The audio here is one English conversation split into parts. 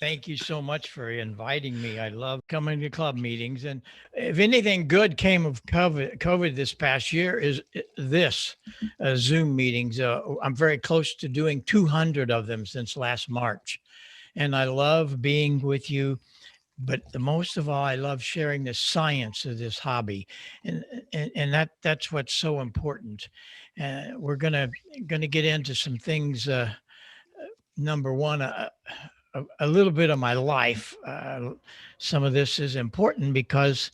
Thank you so much for inviting me. I love coming to club meetings. And if anything good came of COVID this past year, is this Zoom meetings. I'm very close to doing 200 of them since last March. And I love being with you. But the most of all, I love sharing the science of this hobby, and that's what's so important. We're gonna get into some things. Number one, a little bit of my life. Some of this is important because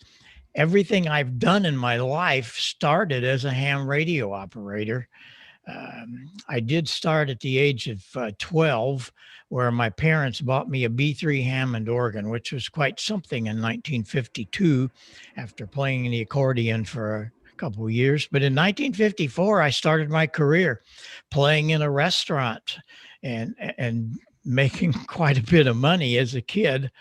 everything I've done in my life started as a ham radio operator. I did start at the age of 12, where my parents bought me a B3 Hammond organ, which was quite something in 1952 after playing the accordion for a couple of years. But in 1954, I started my career playing in a restaurant and making quite a bit of money as a kid.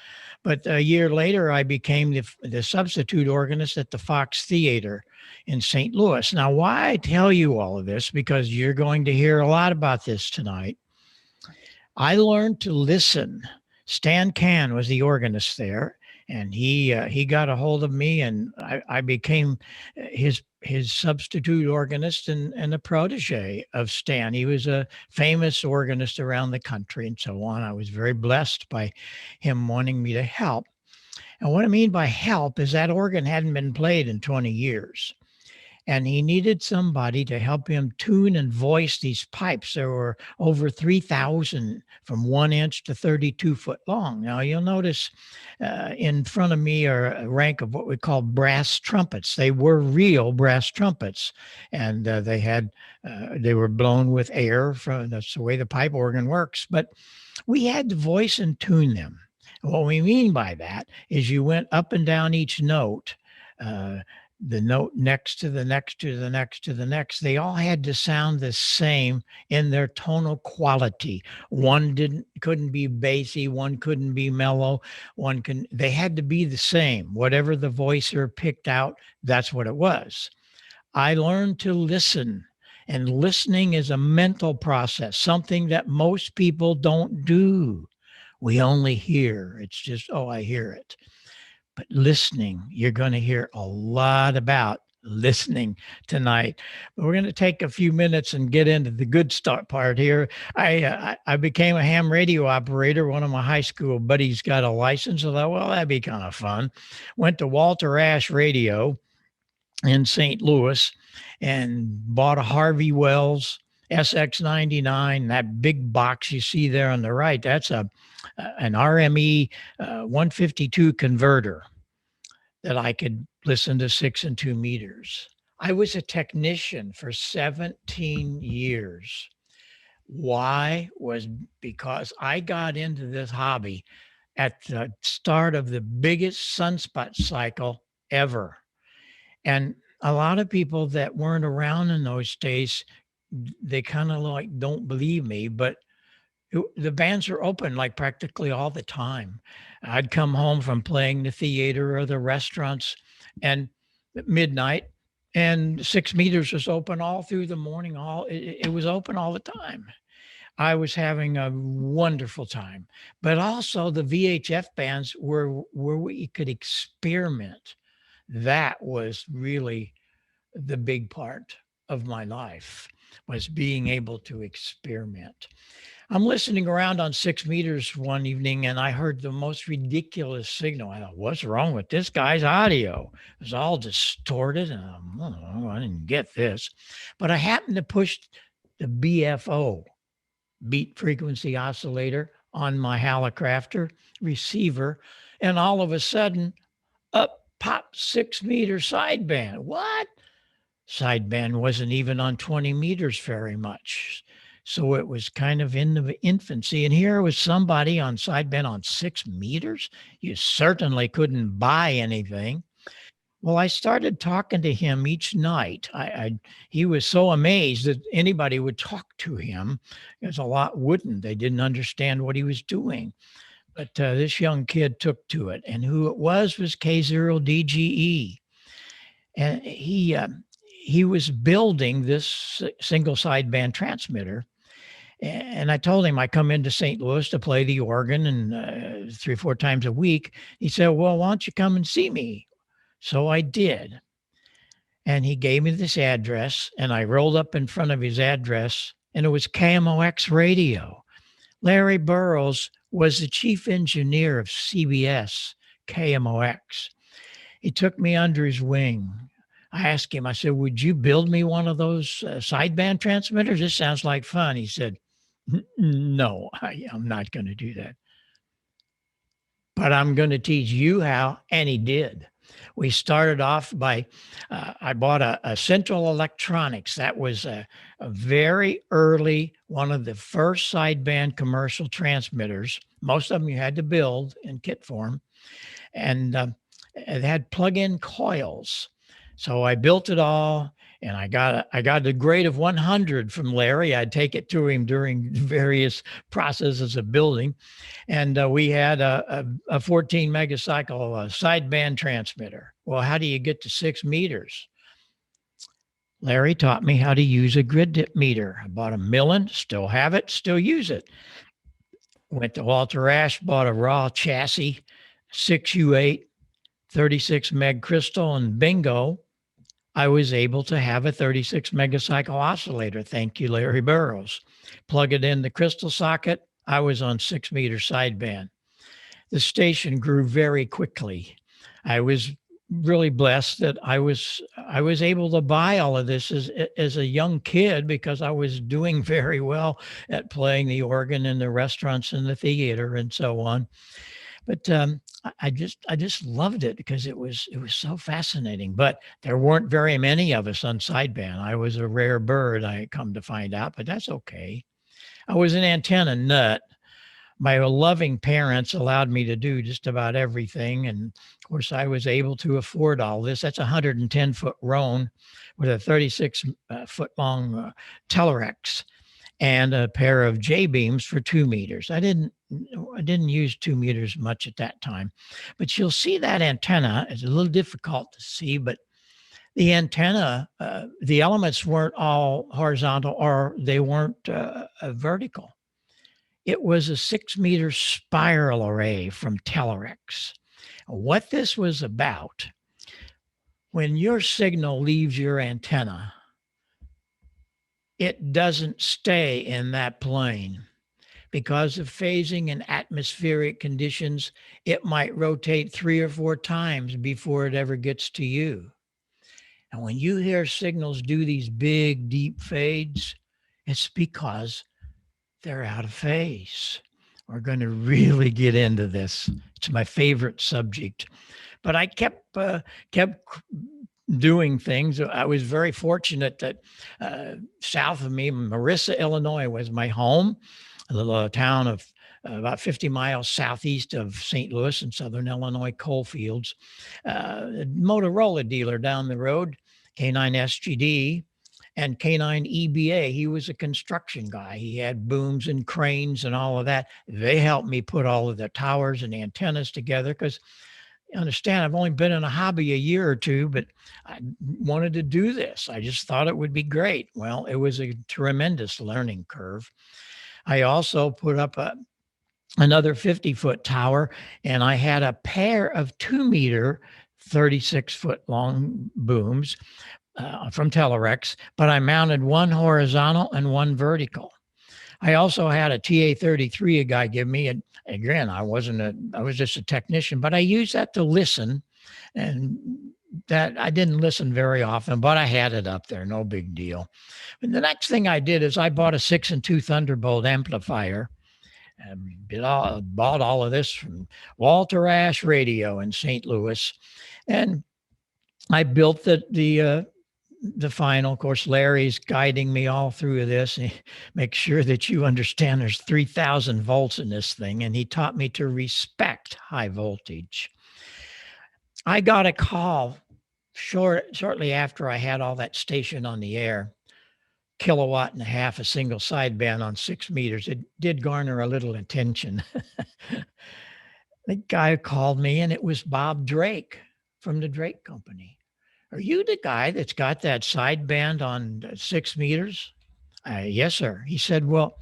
But a year later, I became the substitute organist at the Fox Theater in St. Louis. Now, why I tell you all of this, because you're going to hear a lot about this tonight. I learned to listen. Stan Can was the organist there, and he got a hold of me, and I became his substitute organist and a protege of Stan. He was a famous organist around the country and so on. I was very blessed by him wanting me to help. And what I mean by help is that organ hadn't been played in 20 years. And he needed somebody to help him tune and voice these pipes. There were over 3,000 from 1 inch to 32 foot long. Now you'll notice in front of me are a rank of what we call brass trumpets. They were real brass trumpets, and they were blown with air. That's the way the pipe organ works. But we had to voice and tune them. What we mean by that is you went up and down each note. The note next to the next to the next to the next, they all had to sound the same in their tonal quality. One couldn't be bassy, one couldn't be mellow, they had to be the same. Whatever the voicer picked out, that's what it was. I learned to listen, and listening is a mental process, something that most people don't do. We only hear. It's just, oh, I hear it. But listening, you're going to hear a lot about listening tonight. But we're going to take a few minutes and get into the good start part here. I became a ham radio operator. One of my high school buddies got a license. I thought, well, that'd be kind of fun. Went to Walter Ash Radio in St. Louis and bought a Harvey Wells SX99, that big box you see there on the right. That's an RME 152 converter that I could listen to 6 and 2 meters. I was a technician for 17 years. Why? Was because I got into this hobby at the start of the biggest sunspot cycle ever. And a lot of people that weren't around in those days, they kind of like don't believe me, but the bands are open like practically all the time. I'd come home from playing the theater or the restaurants and at midnight, and 6 meters was open all through the morning. It was open all the time. I was having a wonderful time, but also the VHF bands where we could experiment. That was really the big part of my life, was being able to experiment. I'm listening around on 6 meters one evening, and I heard the most ridiculous signal. I thought, what's wrong with this guy's audio? It was all distorted, and I didn't get this. But I happened to push the BFO, beat frequency oscillator, on my Hallicrafter receiver, and all of a sudden, up popped 6 meter sideband. What? Sideband wasn't even on 20 meters very much. So it was kind of in the infancy. And here was somebody on sideband on 6 meters. You certainly couldn't buy anything. Well, I started talking to him each night. He was so amazed that anybody would talk to him, because a lot wouldn't. They didn't understand what he was doing. But this young kid took to it. And who it was K0DGE. And he was building this single sideband transmitter. And I told him I come into St. Louis to play the organ and 3 or 4 times a week. He said, well, why don't you come and see me? So I did. And he gave me this address, and I rolled up in front of his address, and it was KMOX radio. Larry Burroughs was the chief engineer of CBS KMOX. He took me under his wing. I asked him, I said, would you build me one of those sideband transmitters? This sounds like fun. He said, no, I'm not going to do that. But I'm going to teach you how. And he did. We started off by, I bought a Central Electronics. That was a very early, one of the first sideband commercial transmitters. Most of them you had to build in kit form. And it had plug-in coils. So I built it all, and I got a grade of 100 from Larry. I'd take it to him during various processes of building. And we had a 14 megacycle sideband transmitter. Well, how do you get to 6 meters? Larry taught me how to use a grid dip meter. I bought a Millen, still have it, still use it. Went to Walter Ash, bought a raw chassis, 6U8, 36 meg crystal, and bingo, I was able to have a 36 megacycle oscillator. Thank you, Larry Burroughs. Plug it in the crystal socket. I was on 6 meter sideband. The station grew very quickly. I was really blessed that I was able to buy all of this as a young kid because I was doing very well at playing the organ in the restaurants and the theater and so on. But I just loved it because it was so fascinating. But there weren't very many of us on sideband. I was a rare bird, I come to find out, but that's okay. I was an antenna nut. My loving parents allowed me to do just about everything. And of course, I was able to afford all this. That's a 110-foot Roan with a 36-foot long Telerex and a pair of J-beams for 2 meters. I didn't use 2 meters much at that time, but you'll see that antenna. It's a little difficult to see, but the antenna, the elements weren't all horizontal or they weren't vertical. It was a 6-meter spiral array from Telerex. What this was about, when your signal leaves your antenna, it doesn't stay in that plane. Because of phasing and atmospheric conditions, it might rotate 3 or 4 times before it ever gets to you. And when you hear signals do these big, deep fades, it's because they're out of phase. We're going to really get into this. It's my favorite subject. But I kept doing things. I was very fortunate that south of me, Marissa, Illinois was my home, a little town of about 50 miles southeast of St. Louis in southern Illinois coal fields. A Motorola dealer down the road, K9SGD, and K9EBA. He was a construction guy. He had booms and cranes and all of that. They helped me put all of the towers and antennas together because understand, I've only been in a hobby a year or two, but I wanted to do this. I just thought it would be great. Well, it was a tremendous learning curve. I also put up another 50-foot tower, and I had a pair of 2-meter, 36-foot long booms from Telerex, but I mounted one horizontal and one vertical. I also had a TA-33 a guy give me. And again, I was just a technician, but I used that to listen. And that I didn't listen very often, but I had it up there, no big deal. And the next thing I did is I bought a 6 and 2 Thunderbolt amplifier. Bought all of this from Walter Ash Radio in St. Louis. And I built the final. Of course, Larry's guiding me all through this. Make sure that you understand there's 3,000 volts in this thing. And he taught me to respect high voltage. I got a call shortly after I had all that station on the air, 1.5 kilowatts, a single sideband on 6 meters. It did garner a little attention. The guy called me, and it was Bob Drake from the Drake Company. Are you the guy that's got that sideband on 6 meters? Yes, sir. He said, well,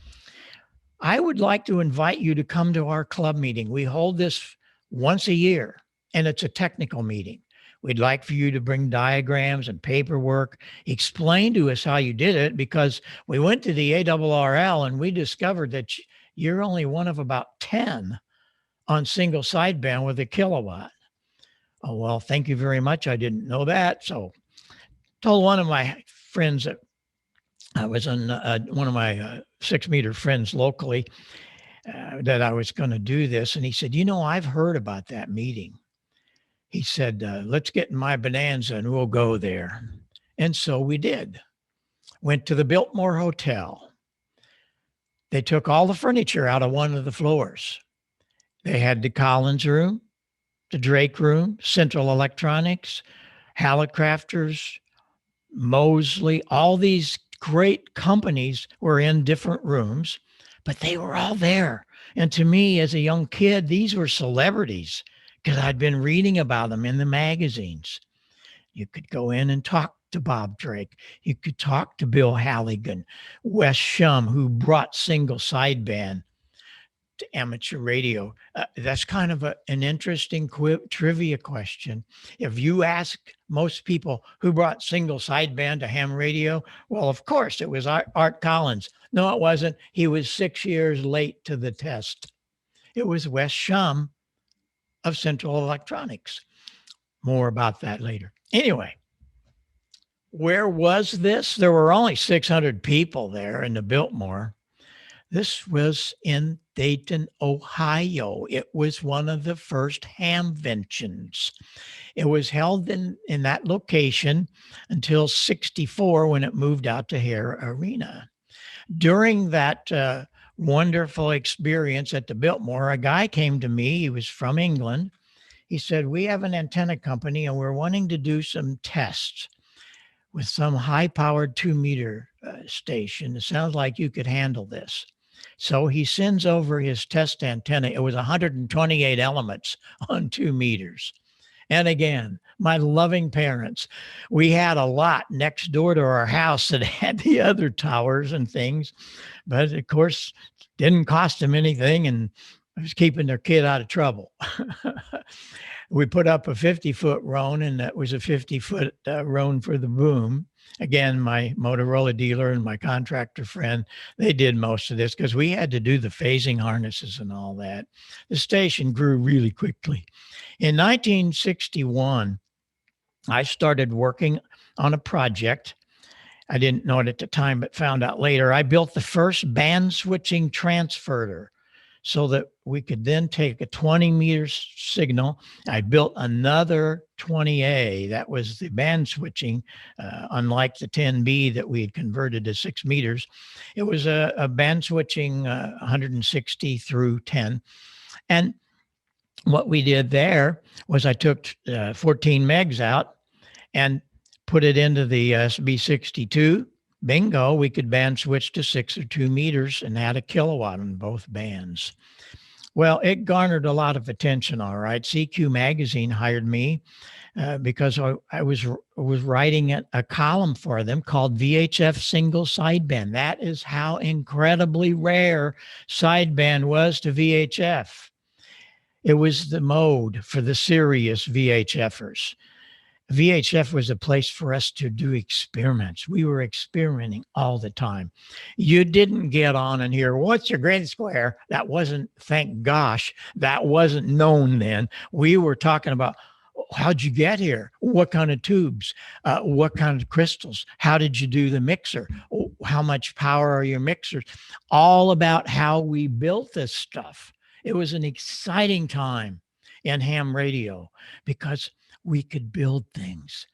I would like to invite you to come to our club meeting. We hold this once a year, and it's a technical meeting. We'd like for you to bring diagrams and paperwork, explain to us how you did it, because we went to the ARRL and we discovered that you're only one of about 10 on single sideband with a kilowatt. Oh, well, thank you very much. I didn't know that. So told one of my friends that I was on one of my 6 meter friends locally that I was going to do this. And he said, I've heard about that meeting. He said, let's get in my Bonanza and we'll go there. And so we did. Went to the Biltmore Hotel. They took all the furniture out of one of the floors. They had the Collins room, the Drake room, Central Electronics, Hallicrafters, Mosley, all these great companies were in different rooms, but they were all there. And to me, as a young kid, these were celebrities because I'd been reading about them in the magazines. You could go in and talk to Bob Drake. You could talk to Bill Halligan, Wes Shum, who brought single sideband to amateur radio. That's kind of an interesting trivia question. If you ask most people who brought single sideband to ham radio, well, of course, it was Art Collins. No, it wasn't. He was 6 years late to the test. It was Wes Shum of Central Electronics. More about that later. Anyway, where was this? There were only 600 people there in the Biltmore. This was in Dayton, Ohio. It was one of the first hamventions. It was held in that location until 64 when it moved out to Hare Arena. During that wonderful experience at the Biltmore, a guy came to me. He was from England. He said, we have an antenna company and we're wanting to do some tests with some high-powered 2-meter station. It sounds like you could handle this. So he sends over his test antenna. It was 128 elements on 2 meters. And again, my loving parents, we had a lot next door to our house that had the other towers and things, but of course, didn't cost them anything and was keeping their kid out of trouble. We put up a 50-foot Roan, and that was a 50-foot Roan for the boom. Again, my Motorola dealer and my contractor friend, they did most of this because we had to do the phasing harnesses and all that. The station grew really quickly. In 1961, I started working on a project. I didn't know it at the time, but found out later. I built the first band switching transverter so that we could then take a 20-meter signal. I built another 20A. That was the band switching, unlike the 10B that we had converted to 6 meters. It was a band switching 160 through 10. And what we did there was I took 14 megs out and put it into the SB62. Bingo, we could band switch to 6 or 2 meters and had a kilowatt on both bands. Well, it garnered a lot of attention, all right. CQ Magazine hired me because I was writing a column for them called VHF Single Sideband. That is how incredibly rare sideband was to VHF. It was the mode for the serious VHFers. VHF was a place for us to do experiments. We were experimenting all the time. You didn't get on and hear, what's your grid square? That wasn't, thank gosh, that wasn't known then. We were talking about, how'd you get here? What kind of tubes? What kind of crystals? How did you do the mixer? How much power are your mixers? All about how we built this stuff. It was an exciting time in ham radio because we could build things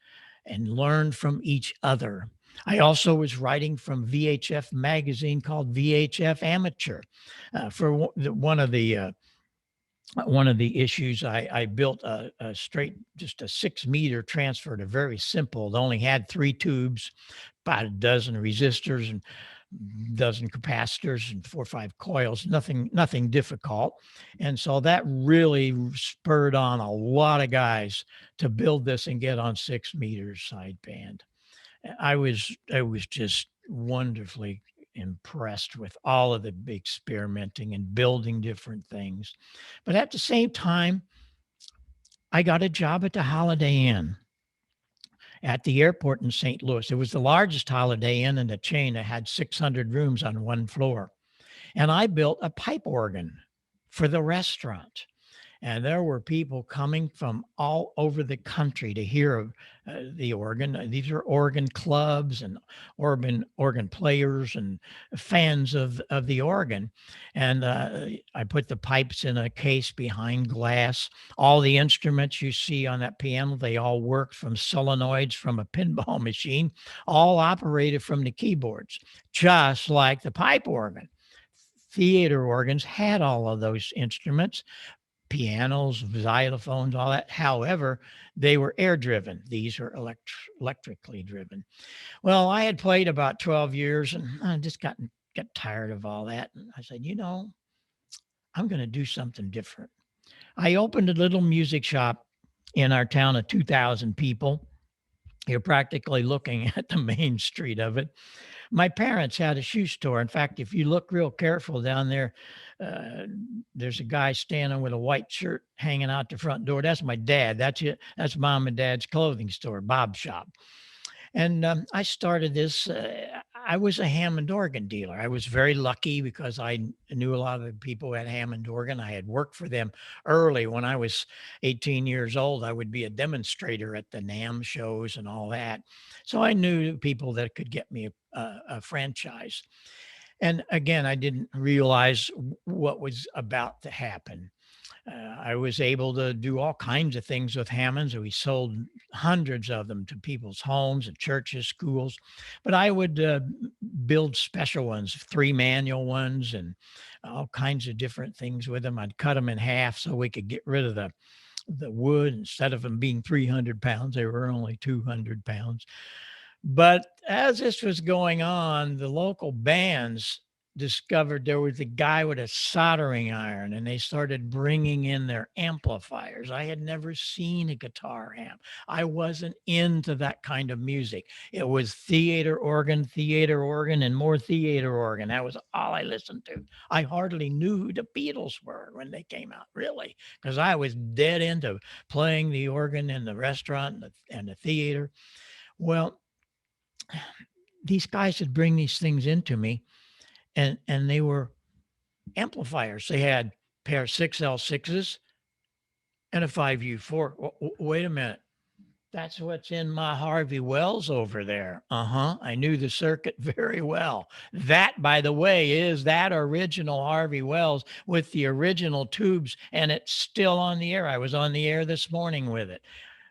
and learn from each other. I also was writing from VHF magazine called VHF Amateur. For one of the issues, I built a straight, just a 6-meter transverter, very simple. It only had 3 tubes, about a dozen resistors and dozen capacitors and 4 or 5 coils, nothing difficult. And so that really spurred on a lot of guys to build this and get on 6 meters sideband. I was just wonderfully impressed with all of the experimenting and building different things. But at the same time, I got a job at the Holiday Inn at the airport in St. Louis. It was the largest Holiday Inn in the chain that had 600 rooms on one floor. And I built a pipe organ for the restaurant. And there were people coming from all over the country to hear the organ. These are organ clubs and organ players and fans of the organ. And I put the pipes in a case behind glass. All the instruments you see on that piano, they all work from solenoids from a pinball machine, all operated from the keyboards, just like the pipe organ. Theater organs had all of those instruments, pianos, xylophones, all that. However, they were air driven. These are electrically driven. Well, I had played about 12 years and I just got tired of all that. And I said, I'm going to do something different. I opened a little music shop in our town of 2,000 people. You're practically looking at the main street of it. My parents had a shoe store. In fact, if you look real careful down there, there's a guy standing with a white shirt hanging out the front door. That's my dad. That's it. That's mom and dad's clothing store, Bob's shop. And I started this. I was a Hammond organ dealer. I was very lucky because I knew a lot of the people who had Hammond organ. I had worked for them early. When I was 18 years old, I would be a demonstrator at the NAMM shows and all that. So I knew people that could get me a franchise. And again, I didn't realize what was about to happen. I was able to do all kinds of things with Hammonds. We sold hundreds of them to people's homes and churches, schools. But I would build special ones, 3 manual ones, and all kinds of different things with them. I'd cut them in half so we could get rid of the wood. Instead of them being 300 pounds, they were only 200 pounds. But as this was going on, the local bands discovered there was a guy with a soldering iron and they started bringing in their amplifiers. I had never seen a guitar amp. I wasn't into that kind of music. It was theater organ, and more theater organ. That was all I listened to. I hardly knew who the Beatles were when they came out, really, because I was dead into playing the organ in the restaurant and the theater. Well, these guys would bring these things into me. And they were amplifiers. They had a pair of 6L6s and a 5U4. Wait a minute. That's what's in my Harvey Wells over there. I knew the circuit very well. That, by the way, is that original Harvey Wells with the original tubes, and it's still on the air. I was on the air this morning with it.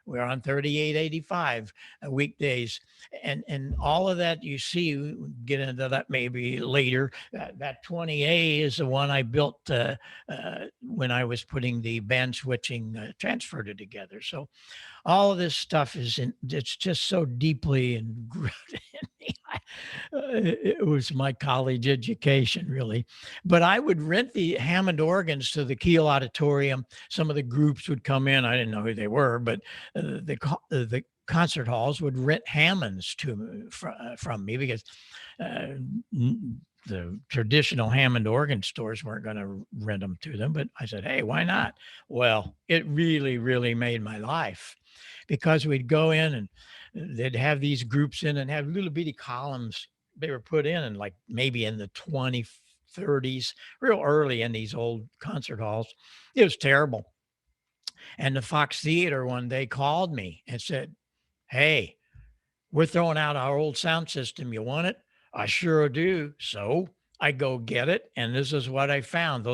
We're on 3885 weekdays. And all of that you see, we'll get into that maybe later. That 20A is the one I built when I was putting the band switching transfer together. So all of this stuff it's just so deeply ingrained in me. It was my college education, really. But I would rent the Hammond organs to the Kiel Auditorium. Some of the groups would come in. I didn't know who they were, but the concert halls would rent Hammonds from me because the traditional Hammond organ stores weren't going to rent them to them. But I said, hey, why not? Well, it really, really made my life because we'd go in and they'd have these groups in and have little bitty columns. They were put in like maybe in the 2030s, real early in these old concert halls. It was terrible. And the Fox Theater one day called me and said, hey, we're throwing out our old sound system. You want it? I sure do. So I go get it. And this is what I found.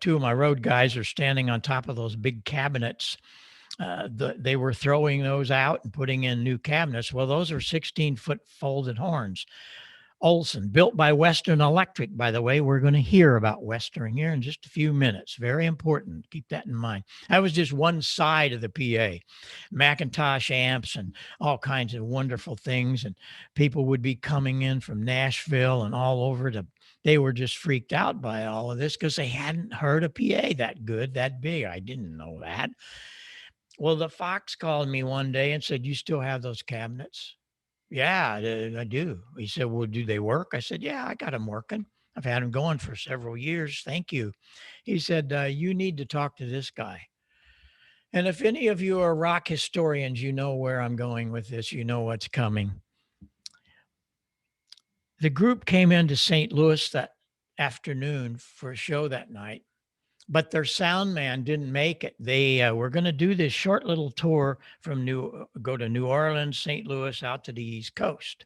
Two of my road guys are standing on top of those big cabinets. They were throwing those out and putting in new cabinets. Well, those are 16-foot folded horns. Olson, built by Western Electric, by the way. We're going to hear about Western here in just a few minutes. Very important. Keep that in mind. That was just one side of the PA. Macintosh amps and all kinds of wonderful things. And people would be coming in from Nashville and all over they were just freaked out by all of this because they hadn't heard a PA that good, that big. I didn't know that. Well, the Fox called me one day and said, you still have those cabinets? Yeah, I do. He said, well, do they work? I said, yeah, I got them working. I've had them going for several years. Thank you. He said, you need to talk to this guy. And if any of you are rock historians, you know where I'm going with this. You know what's coming. The group came into St. Louis that afternoon for a show that night, but their sound man didn't make it. They were going to do this short little tour from go to New Orleans, St. Louis, out to the East Coast.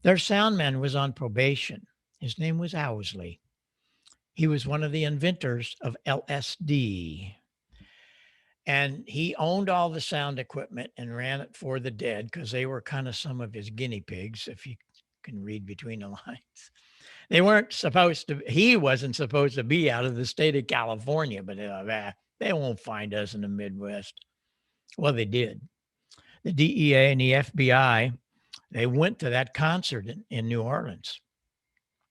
Their sound man was on probation. His name was Owsley. He was one of the inventors of LSD. And he owned all the sound equipment and ran it for the Dead because they were kind of some of his guinea pigs, if you can read between the lines. They weren't supposed to, he wasn't supposed to be out of the state of California, but they won't find us in the Midwest. Well, they did. The DEA and the FBI, they went to that concert in New Orleans.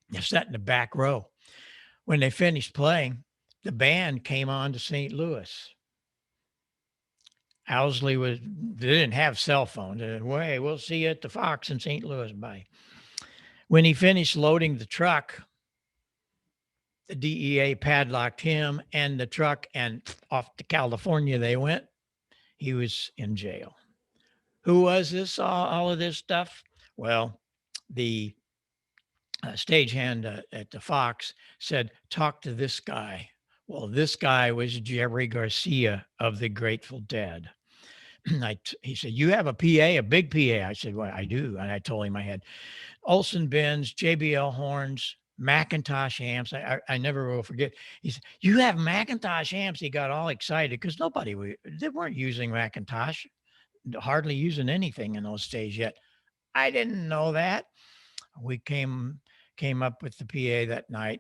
They sat in the back row. When they finished playing, the band came on to St. Louis. Owsley they didn't have cell phones. Hey, we'll see you at the Fox in St. Louis. Bye. When he finished loading the truck, the DEA padlocked him and the truck, and off to California they went. He was in jail. Who was this? All of this stuff? Well, the stagehand at the Fox said, talk to this guy. Well, this guy was Jerry Garcia of the Grateful Dead. He said, you have a PA, a big PA. I said, well, I do. And I told him I had Olsen bins, JBL horns, Macintosh amps. I never will forget. He said, you have Macintosh amps. He got all excited because they weren't using Macintosh, hardly using anything in those days yet. I didn't know that. We came up with the PA that night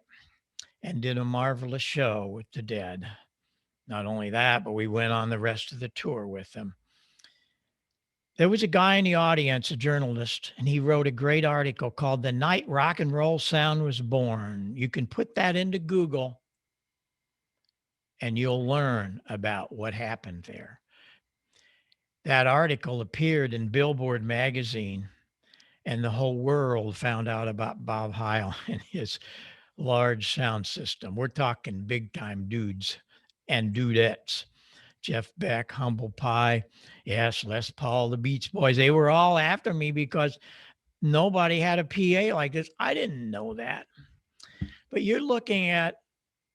and did a marvelous show with the Dead. Not only that, but we went on the rest of the tour with them. There was a guy in the audience, a journalist, and he wrote a great article called The Night Rock and Roll Sound Was Born. You can put that into Google and you'll learn about what happened there. That article appeared in Billboard magazine, and the whole world found out about Bob Heil and his large sound system. We're talking big time dudes and dudettes. Jeff Beck, Humble Pie, yes, Les Paul, the Beach Boys. They were all after me because nobody had a PA like this. I didn't know that. But you're looking at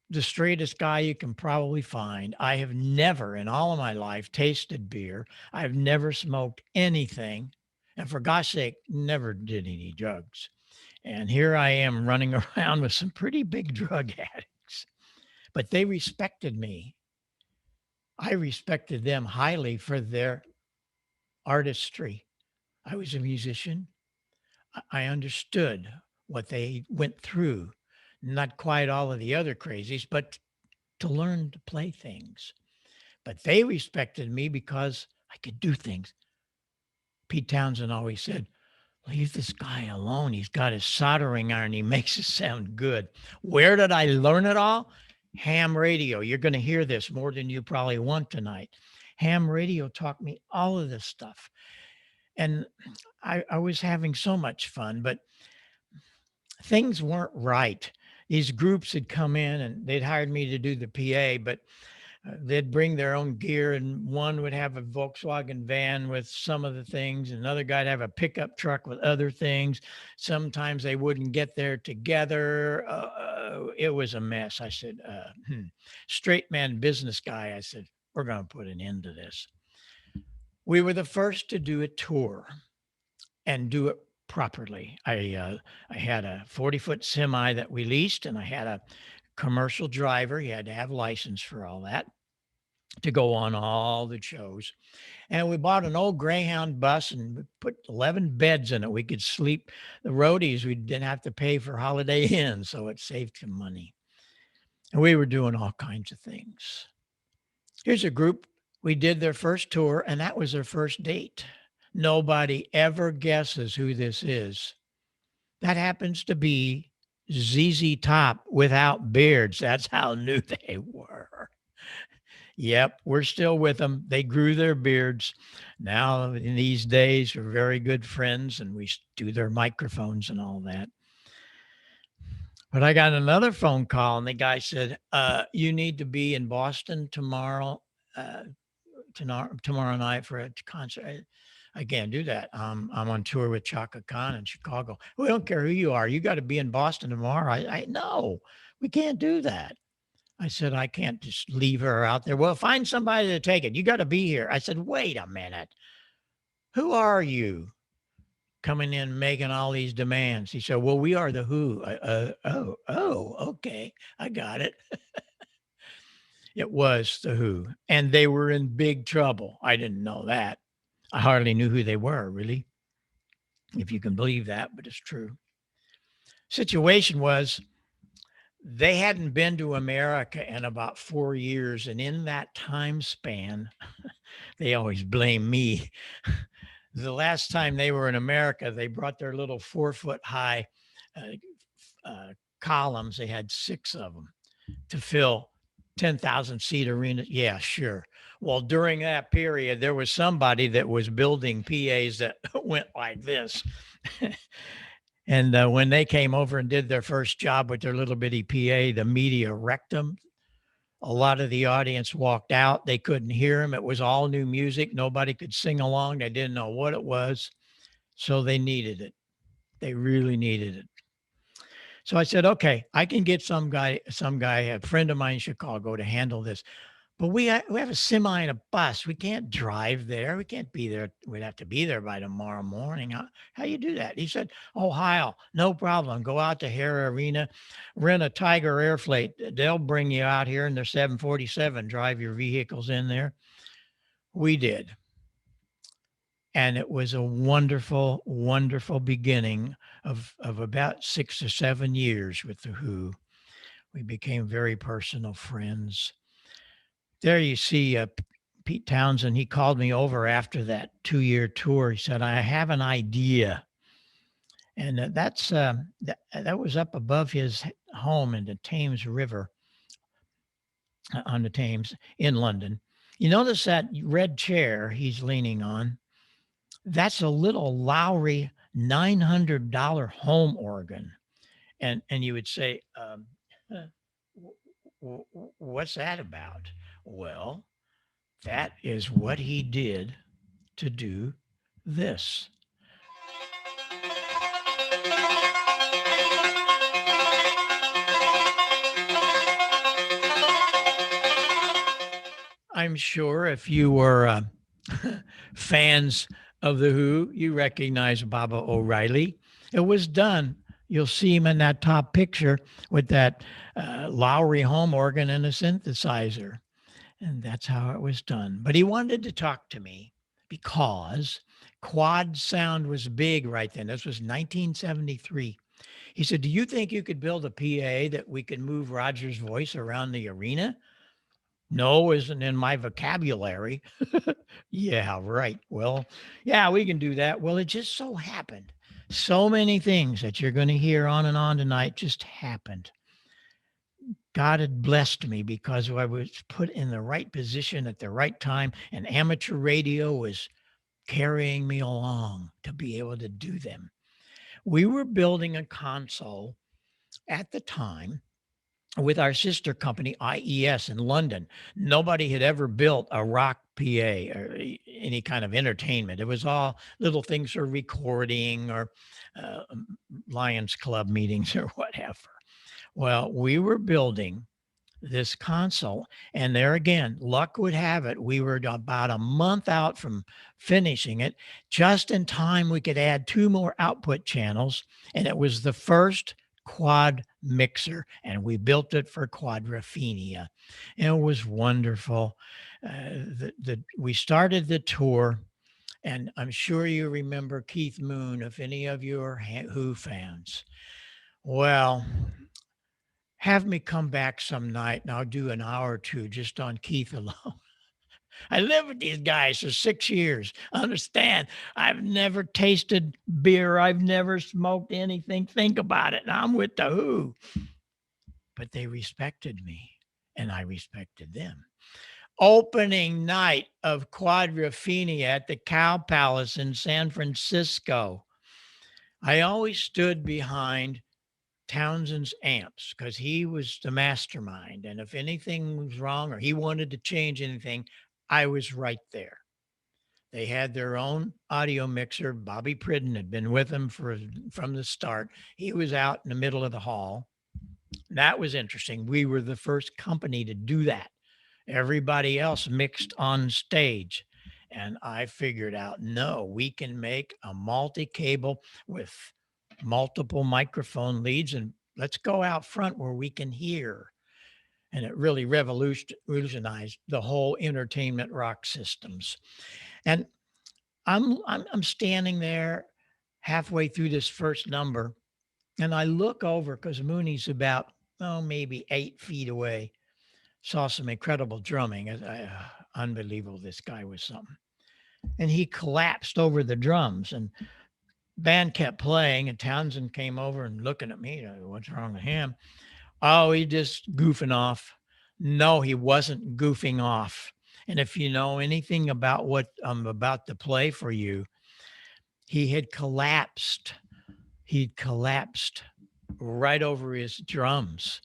the straightest guy you can probably find. I have never in all of my life tasted beer. I've never smoked anything. And for gosh sake, never did any drugs. And here I am running around with some pretty big drug addicts. But they respected me. I respected them highly for their artistry. I was a musician. I understood what they went through. Not quite all of the other crazies, but to learn to play things. But they respected me because I could do things. Pete Townsend always said, leave this guy alone. He's got his soldering iron. He makes it sound good. Where did I learn it all? Ham radio. You're going to hear this more than you probably want tonight. Ham radio taught me all of this stuff. And I was having so much fun, but things weren't right. These groups had come in and they'd hired me to do the PA, but they'd bring their own gear, and one would have a Volkswagen van with some of the things, and another guy'd have a pickup truck with other things. Sometimes they wouldn't get there together. It was a mess. I said, straight man business guy, I said, we're going to put an end to this. We were the first to do a tour and do it properly. I had a 40-foot semi that we leased, and I had a commercial driver. He had to have license for all that to go on all the shows. And we bought an old Greyhound bus and put 11 beds in it. We could sleep. The roadies, we didn't have to pay for Holiday Inn, so it saved some money. And we were doing all kinds of things. Here's a group. We did their first tour, and that was their first date. Nobody ever guesses who this is. That happens to be ZZ Top without beards. That's how new they were. Yep, we're still with them. They grew their beards. Now, in these days, we're very good friends and we do their microphones and all that. But I got another phone call and the guy said, you need to be in Boston tomorrow, tomorrow night for a concert. I can't do that. I'm on tour with Chaka Khan in Chicago. We don't care who you are. You got to be in Boston tomorrow. I no, we can't do that. I said, I can't just leave her out there. Well, find somebody to take it. You got to be here. I said, wait a minute. Who are you coming in making all these demands? He said, well, we are the Who. Okay. I got it. It was the Who. And they were in big trouble. I didn't know that. I hardly knew who they were, really, if you can believe that, but it's true. Situation was they hadn't been to America in about 4 years. And in that time span, they always blame me. The last time they were in America, they brought their little 4-foot high columns. They had 6 of them to fill 10,000 seat arenas. Yeah, sure. Well, during that period, there was somebody that was building PAs that went like this. And when they came over and did their first job with their little bitty PA, the media wrecked them. A lot of the audience walked out. They couldn't hear them. It was all new music. Nobody could sing along. They didn't know what it was. So they needed it. They really needed it. So I said, okay, I can get some guy, a friend of mine in Chicago to handle this. But we have a semi and a bus. We can't drive there. We can't be there. We'd have to be there by tomorrow morning. How you do that? He said, oh, Heil, no problem. Go out to Hare Arena, rent a Tiger Airfreight. They'll bring you out here in their 747, drive your vehicles in there. We did. And it was a wonderful, wonderful beginning of about 6 or 7 years with the Who. We became very personal friends. There you see Pete Townsend. He called me over after that 2-year tour. He said, I have an idea. And that was up above his home in the Thames River, on the Thames in London. You notice that red chair he's leaning on? That's a little Lowry $900 home organ. And you would say, what's that about? Well, that is what he did to do this. I'm sure if you were fans of the Who, you recognize Baba O'Reilly. It was done. You'll see him in that top picture with that Lowry home organ and a synthesizer. And that's how it was done. But he wanted to talk to me because quad sound was big right then. This was 1973. He said, do you think you could build a PA that we could move Roger's voice around the arena? No, isn't in my vocabulary. Yeah, right. Well, yeah, we can do that. Well, it just so happened. So many things that you're going to hear on and on tonight just happened. God had blessed me because I was put in the right position at the right time, and amateur radio was carrying me along to be able to do them. We were building a console at the time with our sister company, IES, in London. Nobody had ever built a rock PA or any kind of entertainment. It was all little things for recording or Lions Club meetings or whatever. Well, we were building this console, and there again, luck would have it, we were about a month out from finishing it, just in time we could add 2 more output channels, and it was the first quad mixer, and we built it for Quadrophenia. And it was wonderful. We started the tour, and I'm sure you remember Keith Moon, if any of you are Who fans. Well, have me come back some night and I'll do an hour or 2 just on Keith alone. I lived with these guys for 6 years. Understand, I've never tasted beer. I've never smoked anything. Think about it. And I'm with the Who. But they respected me and I respected them. opening night of Quadrophenia at the Cow Palace in San Francisco. I always stood behind Townsend's amps because he was the mastermind. And if anything was wrong or he wanted to change anything, I was right there. They had their own audio mixer. Bobby Pridden had been with them from the start. He was out in the middle of the hall. That was interesting. We were the first company to do that. Everybody else mixed on stage. And I figured out, no, we can make a multi-cable with multiple microphone leads, and let's go out front where we can hear. And it really revolutionized the whole entertainment rock systems. And I'm standing there halfway through this first number, and I look over because Mooney's about maybe 8 feet away. Saw some incredible drumming. Unbelievable. This guy was something. And he collapsed over the drums, and band kept playing, and Townsend came over and looking at me. What's wrong with him? Oh, he just goofing off. No, he wasn't goofing off. And if you know anything about what I'm about to play for you, he had collapsed. He'd collapsed right over his drums.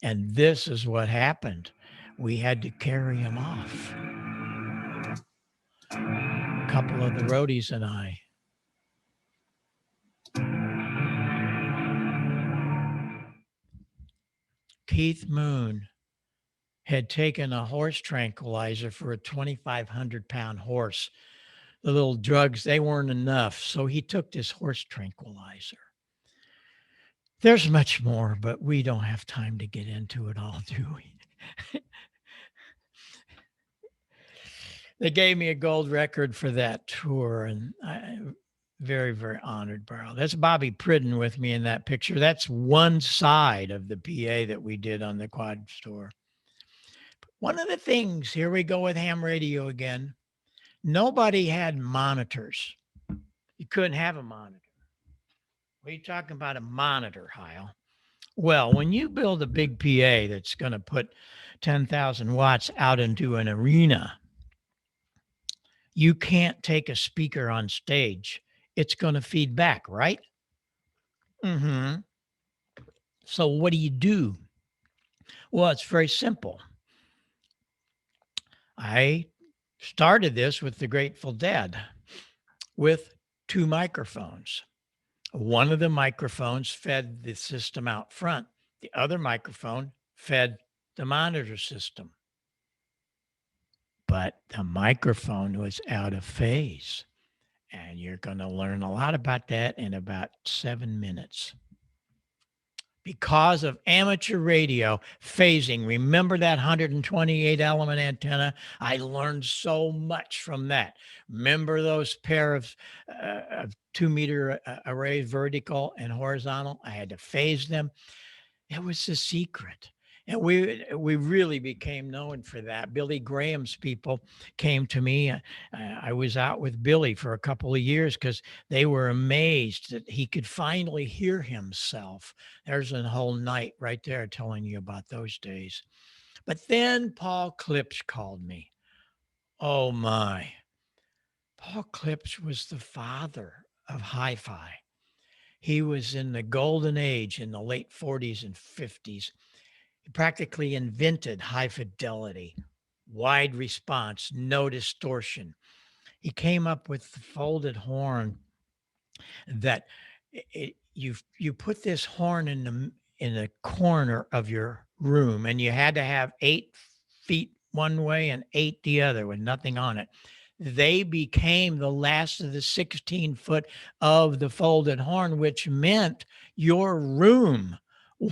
And this is what happened. We had to carry him off. A couple of the roadies and I. Keith Moon had taken a horse tranquilizer for a 2,500-pound horse. The little drugs, they weren't enough. So he took this horse tranquilizer. There's much more, but we don't have time to get into it all, do we? They gave me a gold record for that tour, and I'm very, very honored, bro. That's Bobby Pridden with me in that picture. That's one side of the PA that we did on the Quad Store. One of the things, here we go with ham radio again. Nobody had monitors. You couldn't have a monitor. What are you talking about, a monitor, Heil? Well, when you build a big PA that's going to put 10,000 watts out into an arena, you can't take a speaker on stage. It's going to feed back, right? Mm-hmm. So what do? Well, it's very simple. I started this with the Grateful Dead with 2 microphones. One of the microphones fed the system out front. The other microphone fed the monitor system. But the microphone was out of phase. And you're going to learn a lot about that in about 7 minutes. Because of amateur radio phasing, remember that 128 element antenna? I learned so much from that. Remember those pair of 2-meter arrays, vertical and horizontal? I had to phase them. It was the secret. And we really became known for that. Billy Graham's people came to me. I was out with Billy for a couple of years because they were amazed that he could finally hear himself. There's a whole night right there telling you about those days. But then Paul Klipsch called me. Oh my. Paul Klipsch was the father of hi-fi. He was in the golden age in the late 40s and 50s. He practically invented high fidelity, wide response, no distortion. He came up with the folded horn that you put this horn in the corner of your room, and you had to have 8 feet one way and 8 the other with nothing on it. They became the last of the 16-foot of the folded horn, which meant your room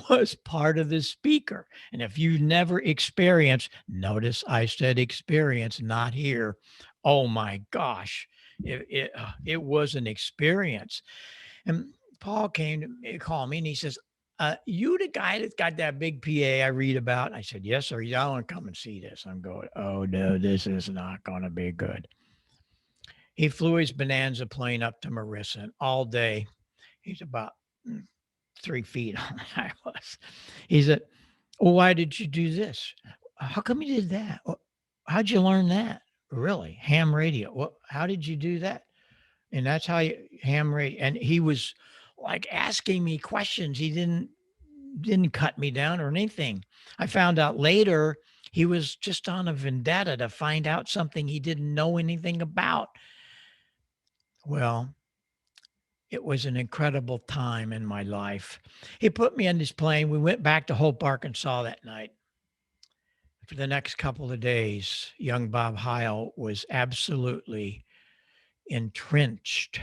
was part of the speaker. And if you never experienced, notice I said experience, not here. Oh my gosh, it was an experience. And Paul came to call me and he says, you the guy that's got that big PA I read about? I said, yes, sir. I want to come and see this. I'm going, oh no, this is not going to be good. He flew his Bonanza plane up to Marissa, and all day, he's about 3 feet on I was. He said, well, why did you do this? How come you did that? how'd you learn that? Really? Ham radio. What, how did you do that? And that's how you ham radio. And he was like asking me questions. He didn't cut me down or anything. I found out later he was just on a vendetta to find out something he didn't know anything about. Well, it was an incredible time in my life. He put me on this plane. We went back to Hope, Arkansas that night. For the next couple of days, young Bob Heil was absolutely entrenched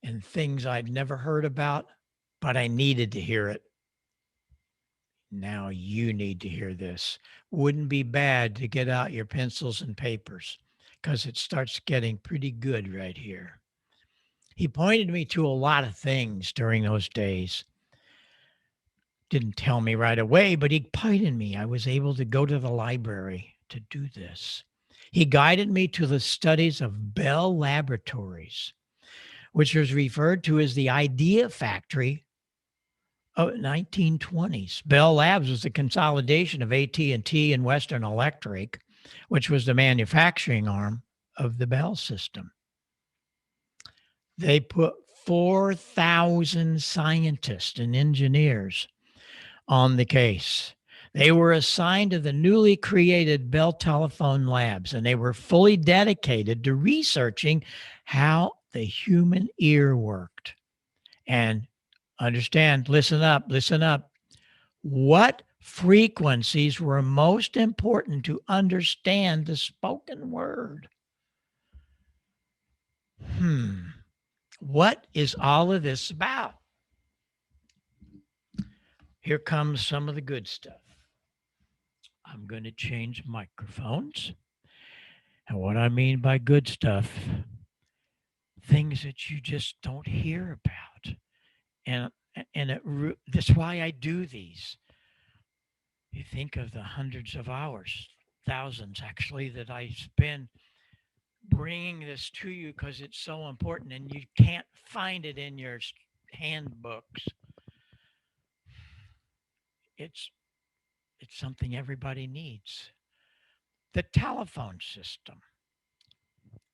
in things I'd never heard about, but I needed to hear it. Now you need to hear this. Wouldn't be bad to get out your pencils and papers because it starts getting pretty good right here. He pointed me to a lot of things during those days. Didn't tell me right away, but he pointed me. I was able to go to the library to do this. He guided me to the studies of Bell Laboratories, which was referred to as the idea factory of 1920s. Bell Labs was the consolidation of AT&T and Western Electric, which was the manufacturing arm of the Bell system. They put 4,000 scientists and engineers on the case. They were assigned to the newly created Bell Telephone Labs, and they were fully dedicated to researching how the human ear worked. And understand, listen up. What frequencies were most important to understand the spoken word? What is all of this about? Here comes some of the good stuff. I'm going to change microphones. And what I mean by good stuff, things that you just don't hear about. And that's why I do these. You think of the hundreds of hours, thousands actually, that I spend bringing this to you because it's so important and you can't find it in your handbooks. It's something everybody needs. The telephone system.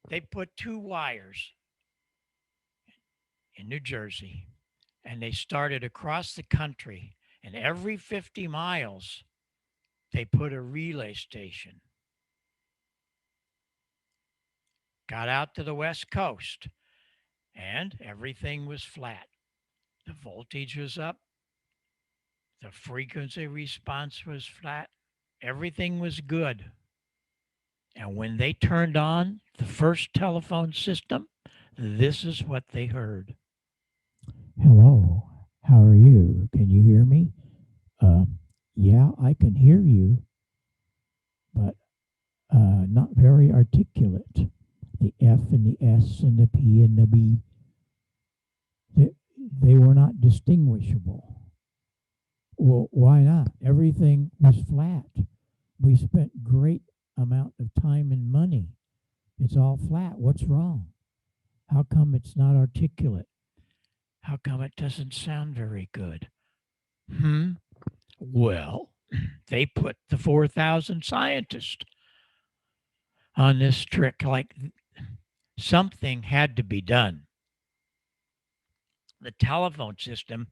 They put 2 wires in New Jersey and they started across the country, and every 50 miles they put a relay station. Got out to the West Coast and everything was flat. The voltage was up. The frequency response was flat. Everything was good. And when they turned on the first telephone system, this is what they heard. Hello, how are you? Can you hear me? Yeah, I can hear you, but not very articulate. The F and the S and the P and the B, they were not distinguishable. Well, why not? Everything was flat. We spent great amount of time and money. It's all flat. What's wrong? How come it's not articulate? How come it doesn't sound very good? Well, they put the 4,000 scientists on this trick. Like, something had to be done. The telephone system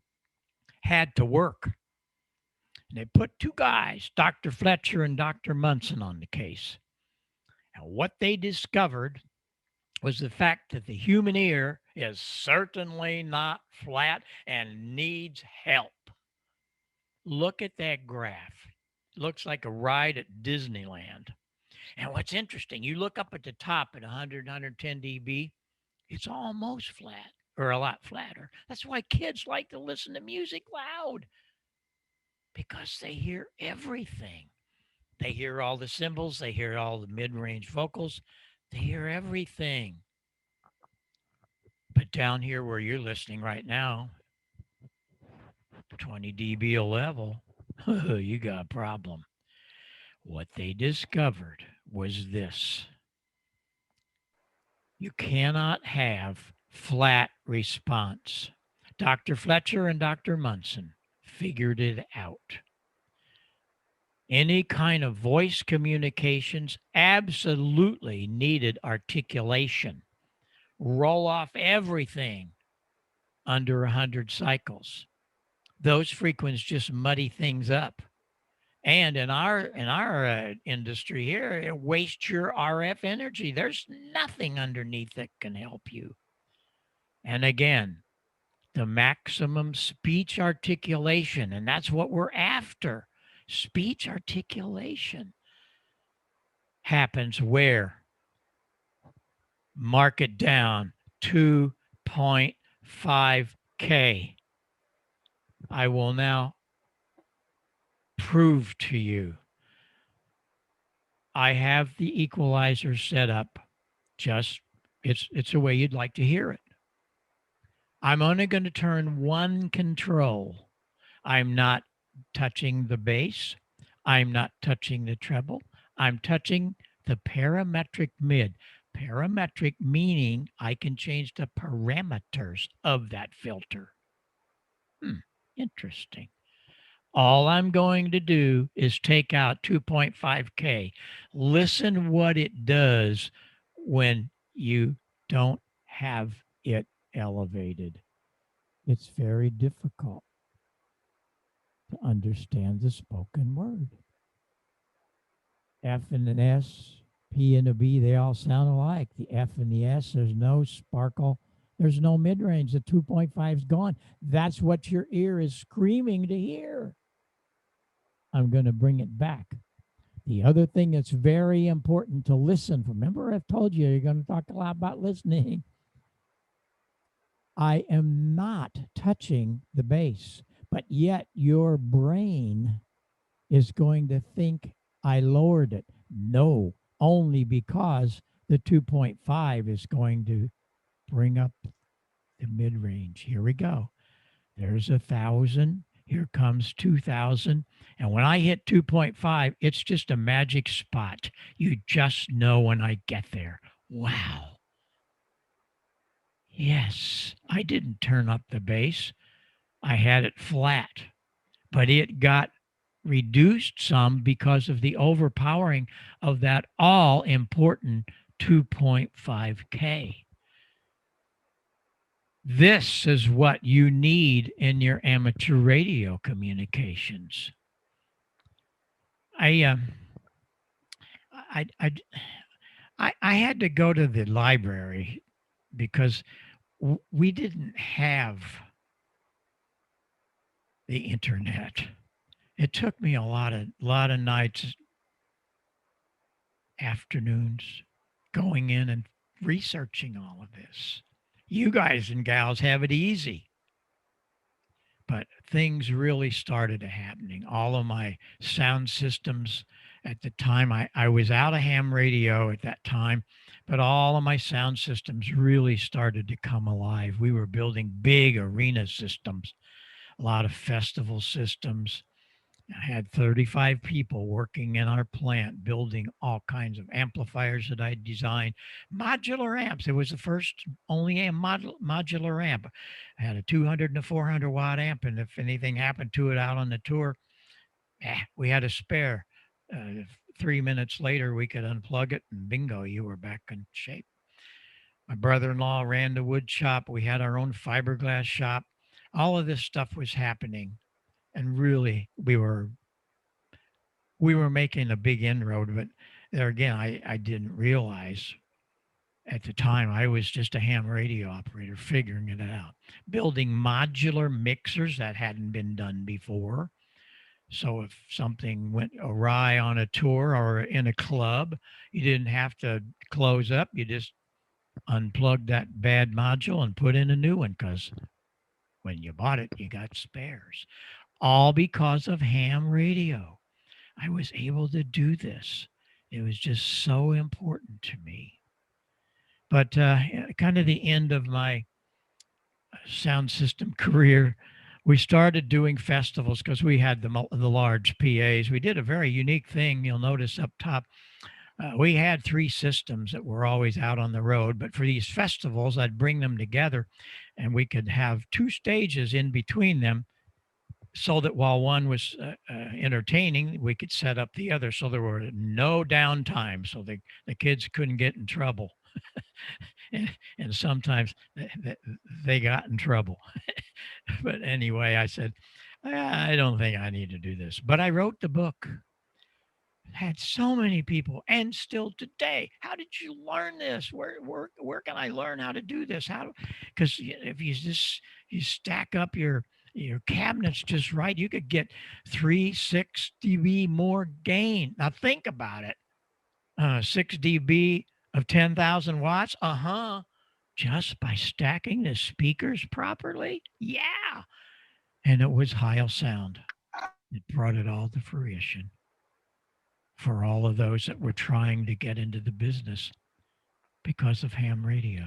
had to work. And they put 2 guys, Dr. Fletcher and Dr. Munson, on the case. And what they discovered was the fact that the human ear is certainly not flat and needs help. Look at that graph. It looks like a ride at Disneyland. And what's interesting, you look up at the top at 100, 110 dB, it's almost flat, or a lot flatter. That's why kids like to listen to music loud, because they hear everything. They hear all the cymbals, they hear all the mid-range vocals, they hear everything. But down here where you're listening right now, 20 dB a level, you got a problem. What they discovered was this. You cannot have flat response. Dr. Fletcher and Dr. Munson figured it out. Any kind of voice communications absolutely needed articulation. Roll off everything under 100 cycles. Those frequencies just muddy things up. And in our industry here, it wastes your RF energy. There's nothing underneath that can help you. And again, the maximum speech articulation, and that's what we're after. Speech articulation happens where? Mark it down, 2.5K. I will now prove to you. I have the equalizer set up. Just it's a way you'd like to hear it. I'm only going to turn one control. I'm not touching the bass. I'm not touching the treble. I'm touching the parametric mid. Parametric meaning I can change the parameters of that filter. Interesting. All I'm going to do is take out 2.5K. Listen what it does when you don't have it elevated. It's very difficult to understand the spoken word. F and an S, P and a B, they all sound alike. The F and the S, there's no sparkle. There's no mid-range. The 2.5 is gone. That's what your ear is screaming to hear. I'm going to bring it back. The other thing that's very important to listen for, remember I've told you, you're going to talk a lot about listening. I am not touching the bass, but yet your brain is going to think I lowered it. No, only because the 2.5 is going to bring up the mid-range. Here we go. There's 1,000. Here comes 2,000. And when I hit 2.5, it's just a magic spot. You just know when I get there. Wow. Yes, I didn't turn up the bass. I had it flat, but it got reduced some because of the overpowering of that all important 2.5K. This is what you need in your amateur radio communications. I had to go to the library because we didn't have the internet. It took me a lot of nights, afternoons, going in and researching all of this. You guys and gals have it easy. But things really started happening. All of my sound systems at the time, I was out of ham radio at that time, but all of my sound systems really started to come alive. We were building big arena systems, a lot of festival systems. I had 35 people working in our plant, building all kinds of amplifiers that I designed, modular amps. It was the first only modular amp. I had a 200 and a 400 watt amp, and if anything happened to it out on the tour, we had a spare. 3 minutes later, we could unplug it, and bingo, you were back in shape. My brother-in-law ran the wood shop. We had our own fiberglass shop. All of this stuff was happening. And really, we were making a big inroad, but there again, I didn't realize at the time I was just a ham radio operator figuring it out, building modular mixers that hadn't been done before. So if something went awry on a tour or in a club, you didn't have to close up. You just unplugged that bad module and put in a new one, because when you bought it, you got spares. All because of ham radio. I was able to do this. It was just so important to me. But kind of the end of my sound system career, we started doing festivals because we had the large PAs. We did a very unique thing. You'll notice up top, we had 3 systems that were always out on the road. But for these festivals, I'd bring them together, and we could have 2 stages in between them. so that while one was entertaining, we could set up the other. So there were no downtime, so the kids couldn't get in trouble. And sometimes they got in trouble. But anyway, I said, I don't think I need to do this. But I wrote the book. Had so many people, and still today. How did you learn this? Where can I learn how to do this? How? Because if you stack up your cabinets just right, you could get 3-6 dB more gain. Now think about it. 6 dB of 10,000 watts. Just by stacking the speakers properly. Yeah. And it was Heil sound. It brought it all to fruition for all of those that were trying to get into the business because of ham radio.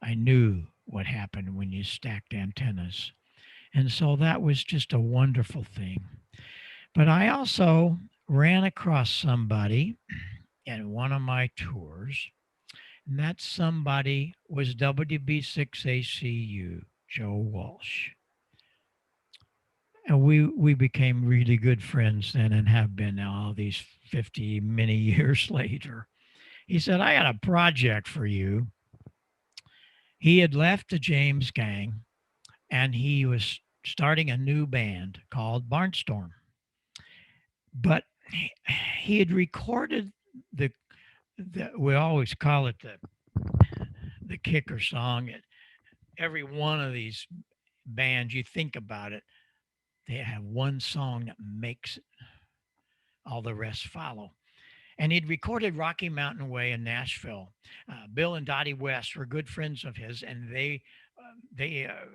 I knew what happened when you stacked antennas. And so that was just a wonderful thing. But I also ran across somebody in one of my tours, and that somebody was WB6ACU, Joe Walsh. And we became really good friends then and have been all these 50 many years later. He said, I got a project for you. He had left the James Gang and he was starting a new band called Barnstorm. But he had recorded the we always call it the kicker song. Every one of these bands, you think about it, they have one song that makes it. All the rest follow. And he'd recorded Rocky Mountain Way in Nashville. Bill and Dottie West were good friends of his, and they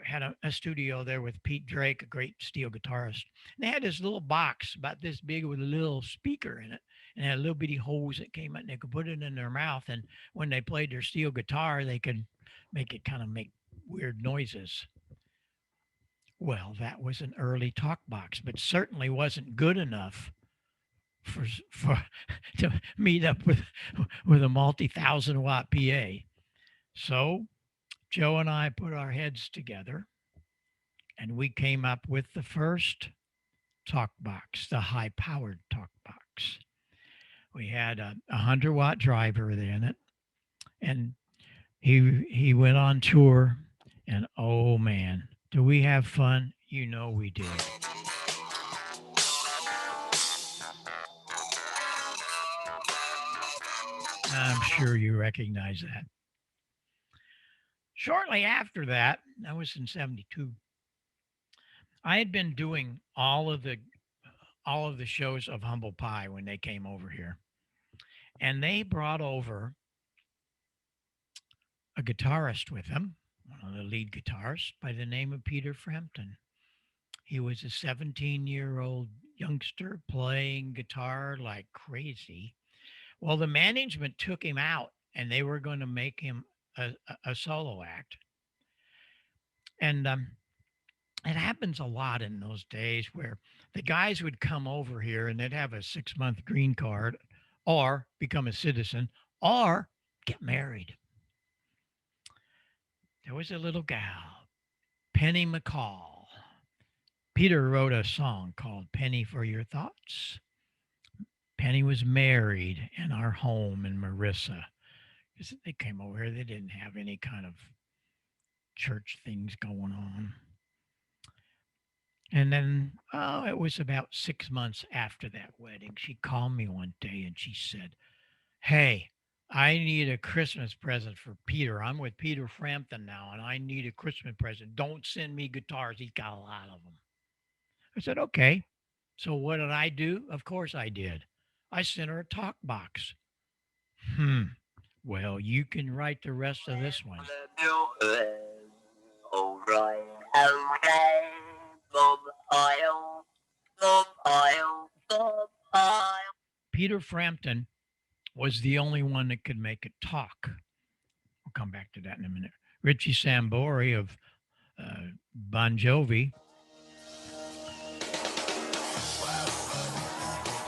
had a studio there with Pete Drake, a great steel guitarist. And they had this little box about this big with a little speaker in it, and had little bitty holes that came out, and they could put it in their mouth. And when they played their steel guitar, they could make it kind of make weird noises. Well, that was an early talk box, but certainly wasn't good enough for to meet up with a multi-thousand watt PA. So Joe and I put our heads together and we came up with the first talk box, the high powered talk box. We had a 100-watt driver in it, and he went on tour, and oh man, do we have fun? You know we did. I'm sure you recognize that. Shortly after that, that was in 72. I had been doing all of the shows of Humble Pie when they came over here. And they brought over a guitarist with them, one of the lead guitarists by the name of Peter Frampton. He was a 17-year-old youngster playing guitar like crazy. Well, the management took him out and they were going to make him a solo act. And it happens a lot in those days where the guys would come over here and they'd have a 6-month green card or become a citizen or get married. There was a little gal, Penny McCall. Peter wrote a song called Penny for Your Thoughts. Penny was married in our home in Marissa. They came over here, they didn't have any kind of church things going on. And then, it was about 6 months after that wedding. She called me one day and she said, hey, I need a Christmas present for Peter. I'm with Peter Frampton now, and I need a Christmas present. Don't send me guitars. He's got a lot of them. I said, okay. So what did I do? Of course I did. I sent her a talk box. Well, you can write the rest of this one. Peter Frampton was the only one that could make it talk. We'll come back to that in a minute. Richie Sambori of Bon Jovi.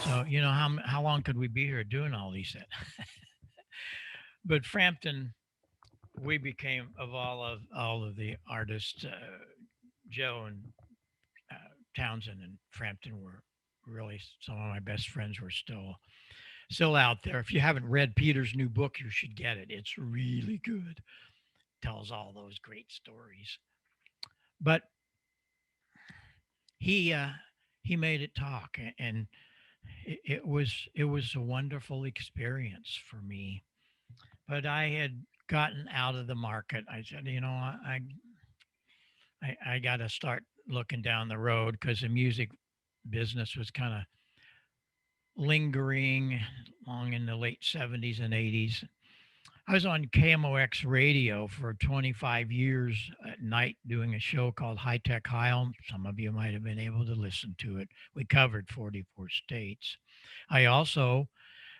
So, you know, how long could we be here doing all these things? But Frampton, we became, of all of the artists, Joe and Townsend and Frampton were really some of my best friends were still out there. If you haven't read Peter's new book, you should get it. It's really good. Tells all those great stories. But he uh, he made it talk, and it was a wonderful experience for me. But I had gotten out of the market. I said, I got to start looking down the road because the music business was kind of lingering long in the late 70s and 80s. I was on KMOX radio for 25 years at night doing a show called High Tech Heil. Some of you might have been able to listen to it. We covered 44 states. I also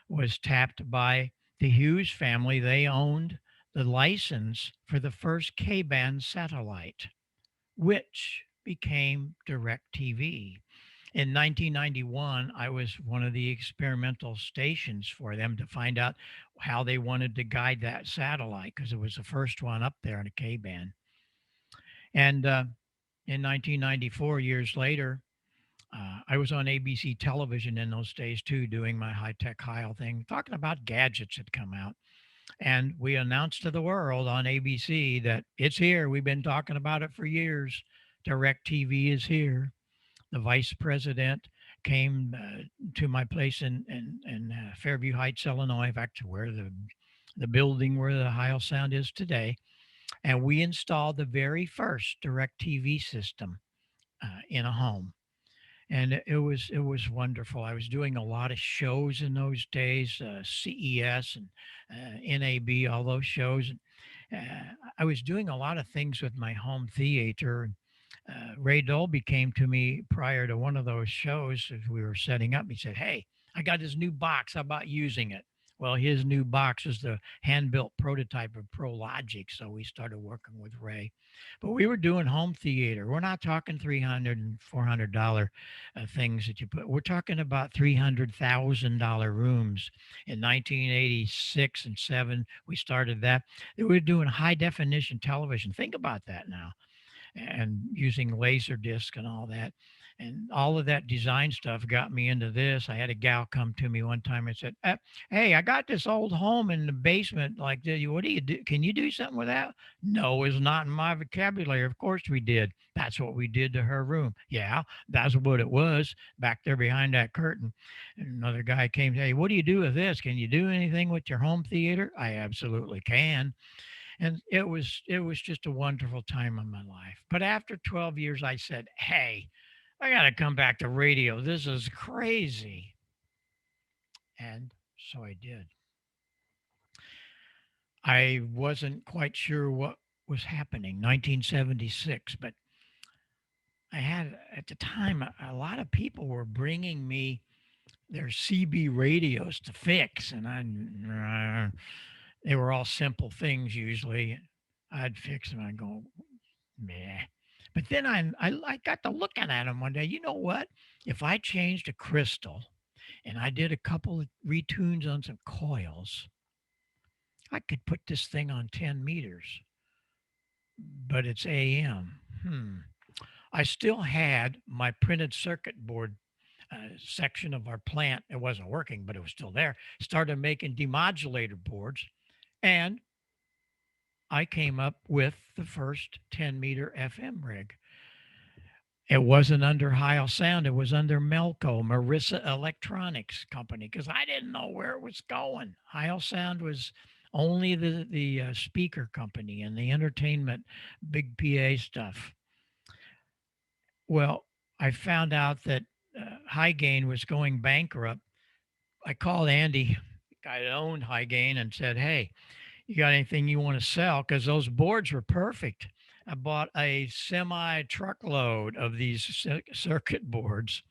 was tapped by the Hughes family. They owned the license for the first K band satellite, which became DirecTV. In 1991, I was one of the experimental stations for them to find out how they wanted to guide that satellite because it was the first one up there in a K band. And in 1994, years later, I was on ABC television in those days too, doing my high tech Heil thing, talking about gadgets that come out. And we announced to the world on ABC that it's here. We've been talking about it for years. DirecTV is here. The vice president came to my place in Fairview Heights, Illinois, in fact, where the building where the Heil Sound is today. And we installed the very first DirecTV system in a home. And it was wonderful. I was doing a lot of shows in those days, CES and NAB, all those shows. I was doing a lot of things with my home theater. Ray Dolby came to me prior to one of those shows as we were setting up. He said, "Hey, I got this new box. How about using it?" Well, his new box is the hand-built prototype of ProLogic, so we started working with Ray. But we were doing home theater. We're not talking $300 and $400 things that you put. We're talking about $300,000 rooms. In 1986 and 7, we started that. We were doing high definition television. Think about that now, and using laser disc and all that. And all of that design stuff got me into this. I had a gal come to me one time and said, "Hey, I got this old home in the basement. Like, what do you do? Can you do something with that?" No, it's not in my vocabulary. Of course we did. That's what we did to her room. Yeah, that's what it was back there behind that curtain. And another guy came, "Hey, what do you do with this? Can you do anything with your home theater?" I absolutely can. And it was just a wonderful time in my life. But after 12 years, I said, "Hey, I got to come back to radio. This is crazy." And so I did. I wasn't quite sure what was happening, 1976, but I had at the time a lot of people were bringing me their CB radios to fix, and they were all simple things usually. I'd fix them. I'd go, meh. But then I got to looking at them one day. You know what? If I changed a crystal and I did a couple of retunes on some coils, I could put this thing on 10 meters, but it's AM. I still had my printed circuit board section of our plant. It wasn't working, but it was still there. Started making demodulator boards, and I came up with the first 10-meter FM rig. It wasn't under Heil Sound. It was under Melco, Marissa Electronics Company, because I didn't know where it was going. Heil Sound was only the speaker company and the entertainment, big PA stuff. Well, I found out that High Gain was going bankrupt. I called Andy, the guy that owned High Gain, and said, "Hey, you got anything you want to sell?" Because those boards were perfect. I bought a semi truckload of these circuit boards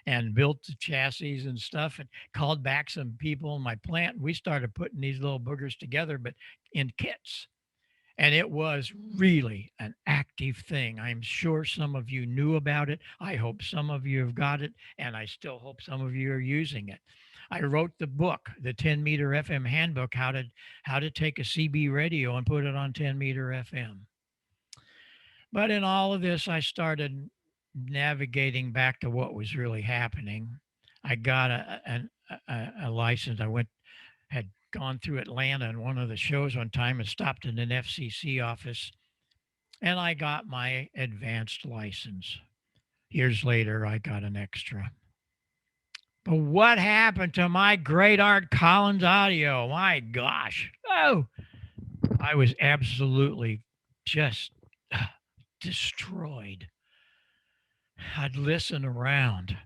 and built the chassis and stuff and called back some people in my plant. We started putting these little boogers together, but in kits. And it was really an active thing. I'm sure some of you knew about it. I hope some of you have got it, and I still hope some of you are using it. I wrote the book, the 10-meter FM handbook, how to take a CB radio and put it on 10-meter FM. But in all of this, I started navigating back to what was really happening, I got a license. Had gone through Atlanta in one of the shows one time and stopped in an FCC office, and I got my advanced license. Years later, I got an extra. But what happened to my great Art Collins audio? My gosh. Oh, I was absolutely just destroyed. I'd listen around,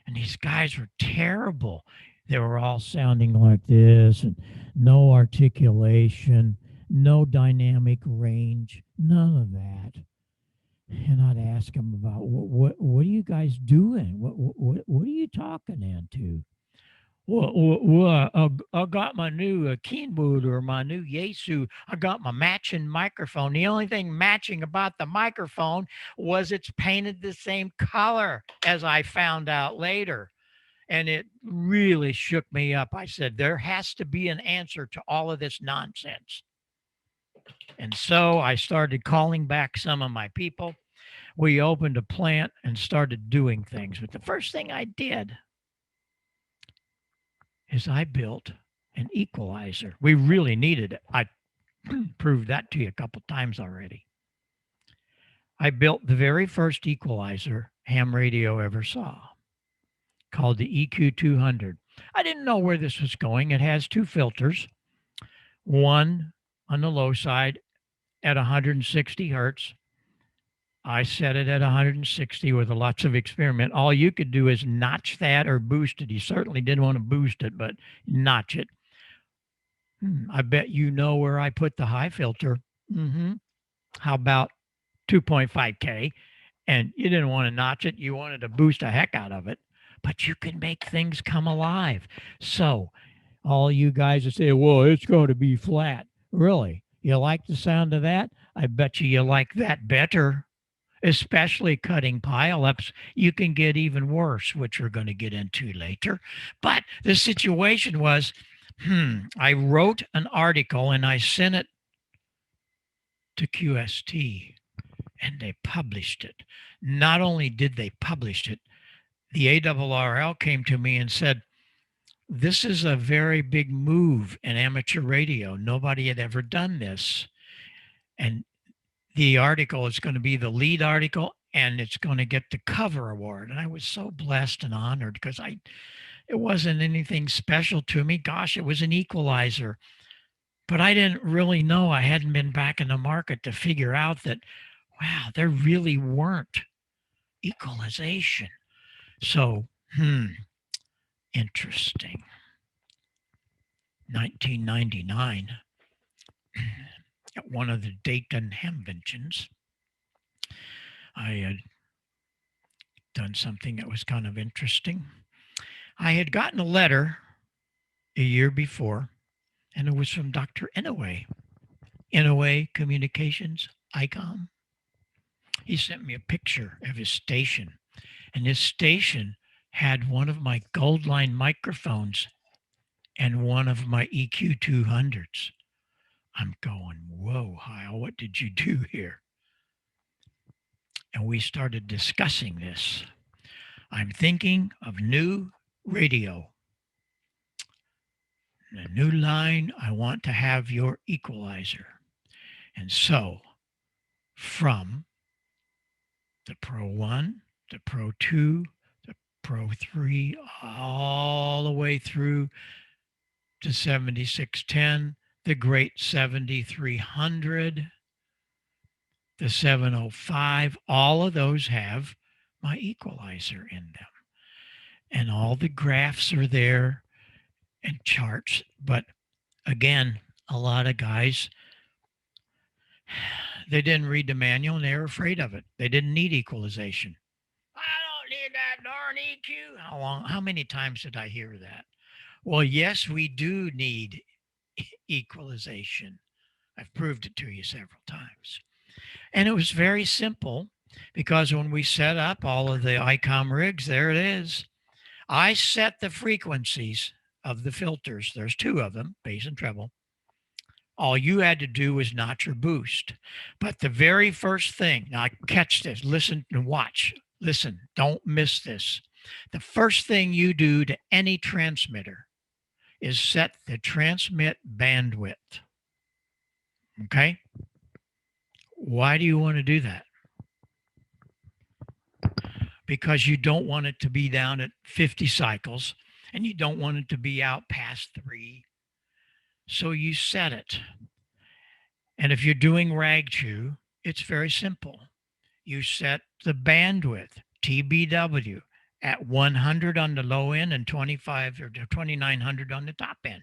and these guys were terrible. They were all sounding like this, and no articulation, no dynamic range, none of that. And I'd ask them about what are you guys doing? What are you talking into? I got my new Keenwood or my new Yaesu. I got my matching microphone. The only thing matching about the microphone was it's painted the same color, as I found out later. And it really shook me up. I said, there has to be an answer to all of this nonsense. And so I started calling back some of my people. We opened a plant and started doing things. But the first thing I did is I built an equalizer. We really needed it. I proved that to you a couple times already. I built the very first equalizer ham radio ever saw, called the EQ200. I didn't know where this was going. It has two filters, one on the low side at 160 hertz. I set it at 160 with lots of experiment. All you could do is notch that or boost it. You certainly didn't want to boost it, but notch it. I bet you know where I put the high filter. How about 2.5K? And you didn't want to notch it. You wanted to boost the heck out of it. But you can make things come alive. So all you guys that say, well, it's going to be flat. Really? You like the sound of that? I bet you like that better. Especially cutting pile-ups, you can get even worse, which we're going to get into later. But the situation was, I wrote an article and I sent it to QST, and they published it. Not only did they publish it, the ARRL came to me and said, this is a very big move in amateur radio. Nobody had ever done this. And the article is going to be the lead article, and it's going to get the cover award. And I was so blessed and honored because it wasn't anything special to me. Gosh, it was an equalizer. But I didn't really know. I hadn't been back in the market to figure out that, wow, there really weren't equalization. So, interesting. 1999. At one of the Dayton Hamventions, I had done something that was kind of interesting. I had gotten a letter a year before, and it was from Dr. Inouye Communications, ICOM. He sent me a picture of his station, and his station had one of my Goldline microphones and one of my EQ200s. I'm going, whoa, Heil, what did you do here? And we started discussing this. I'm thinking of new radio. A new line, I want to have your equalizer. And so from the Pro 1, the Pro 2, the Pro 3, all the way through to 7610, the great 7300, the 705, all of those have my equalizer in them. And all the graphs are there and charts. But again, a lot of guys, they didn't read the manual and they were afraid of it. They didn't need equalization. I don't need that darn EQ. How many times did I hear that? Well, yes, we do need equalization. I've proved it to you several times. And it was very simple because when we set up all of the ICOM rigs, there it is. I set the frequencies of the filters. There's two of them, bass and treble. All you had to do was notch or boost. But the very first thing, now catch this, listen and watch. Listen, don't miss this. The first thing you do to any transmitter is set the transmit bandwidth. Okay? Why do you want to do that? Because you don't want it to be down at 50 cycles and you don't want it to be out past 3. So you set it. And if you're doing rag chew, it's very simple. You set the bandwidth, TBW, at 100 on the low end and 25 or 2900 on the top end.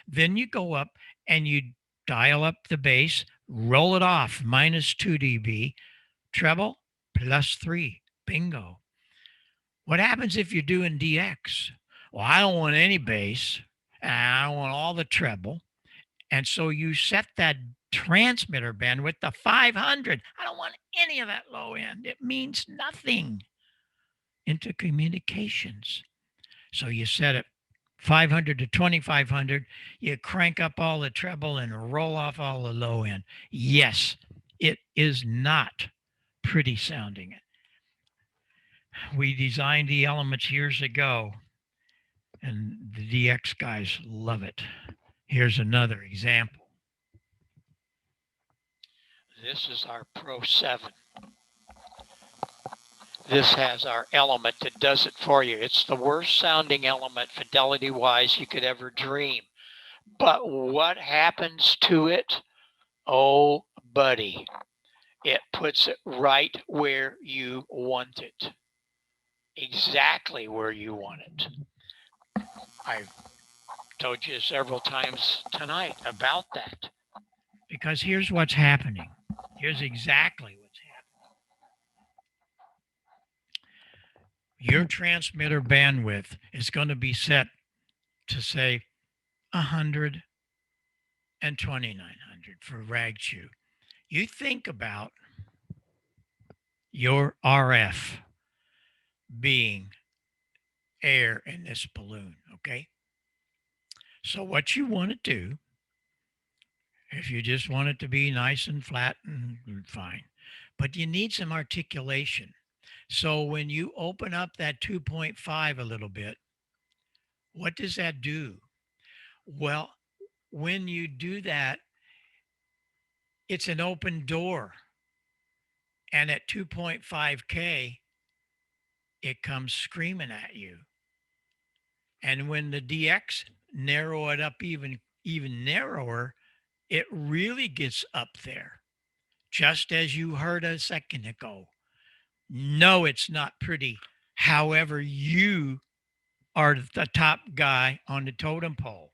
Then you go up and you dial up the bass, roll it off, minus 2 dB, treble, plus 3. Bingo. What happens if you're doing DX? Well, I don't want any bass, and I don't want all the treble. And so you set that transmitter bandwidth to 500. I don't want any of that low end. It means nothing into communications. So you set it 500 to 2500. You crank up all the treble and roll off all the low end. Yes, it is not pretty sounding. We designed the elements years ago, and the DX guys love it. Here's another example. This is our Pro 7. This has our element that does it for you. It's the worst sounding element fidelity-wise you could ever dream. But what happens to it? Oh, buddy, it puts it right where you want it. Exactly where you want it. I've told you several times tonight about that. Because here's what's happening. Here's exactly what's happening. Your transmitter bandwidth is going to be set to say 100 and 2900 for rag chew. You think about your RF being air in this balloon, okay? So what you want to do, if you just want it to be nice and flat and fine, but you need some articulation. So when you open up that 2.5 a little bit, what does that do? Well, when you do that, it's an open door. And at 2.5K, it comes screaming at you. And when the DX narrow it up even narrower, it really gets up there, just as you heard a second ago. No, it's not pretty. However, you are the top guy on the totem pole.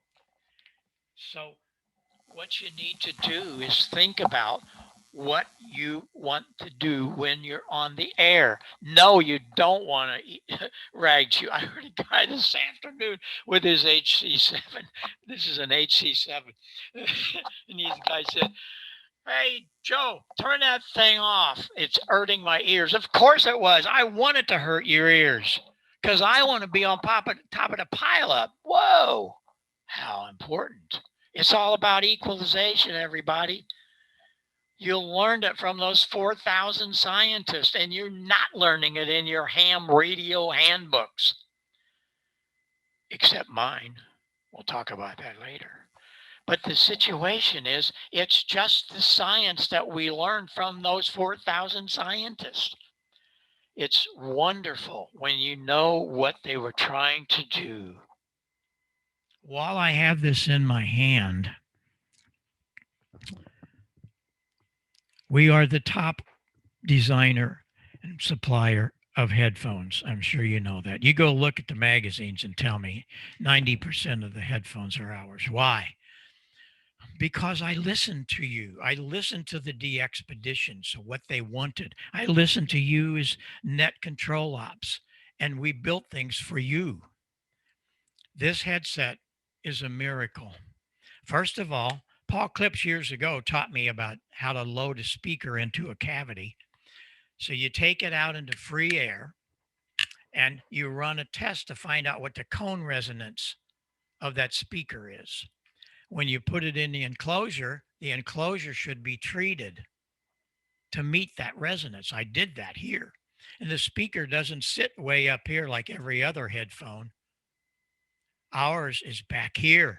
So what you need to do is think about what you want to do when you're on the air. No, you don't want to rag chew. I heard a guy this afternoon with his HC7. This is an HC7. And these guys said, "Hey, Joe, turn that thing off. It's hurting my ears." Of course it was. I want it to hurt your ears because I want to be on top of the pileup. Whoa, how important. It's all about equalization, everybody. You'll learn it from those 4,000 scientists, and you're not learning it in your ham radio handbooks. Except mine. We'll talk about that later. But the situation is, it's just the science that we learned from those 4,000 scientists. It's wonderful when you know what they were trying to do. While I have this in my hand, we are the top designer and supplier of headphones. I'm sure you know that. You go look at the magazines and tell me 90% of the headphones are ours. Why? Because I listened to you. I listened to the DXpedition, so what they wanted. I listened to you as net control ops, and we built things for you. This headset is a miracle. First of all, Paul Clips years ago taught me about how to load a speaker into a cavity. So you take it out into free air and you run a test to find out what the cone resonance of that speaker is. When you put it in the enclosure should be treated to meet that resonance. I did that here. And the speaker doesn't sit way up here like every other headphone. Ours is back here.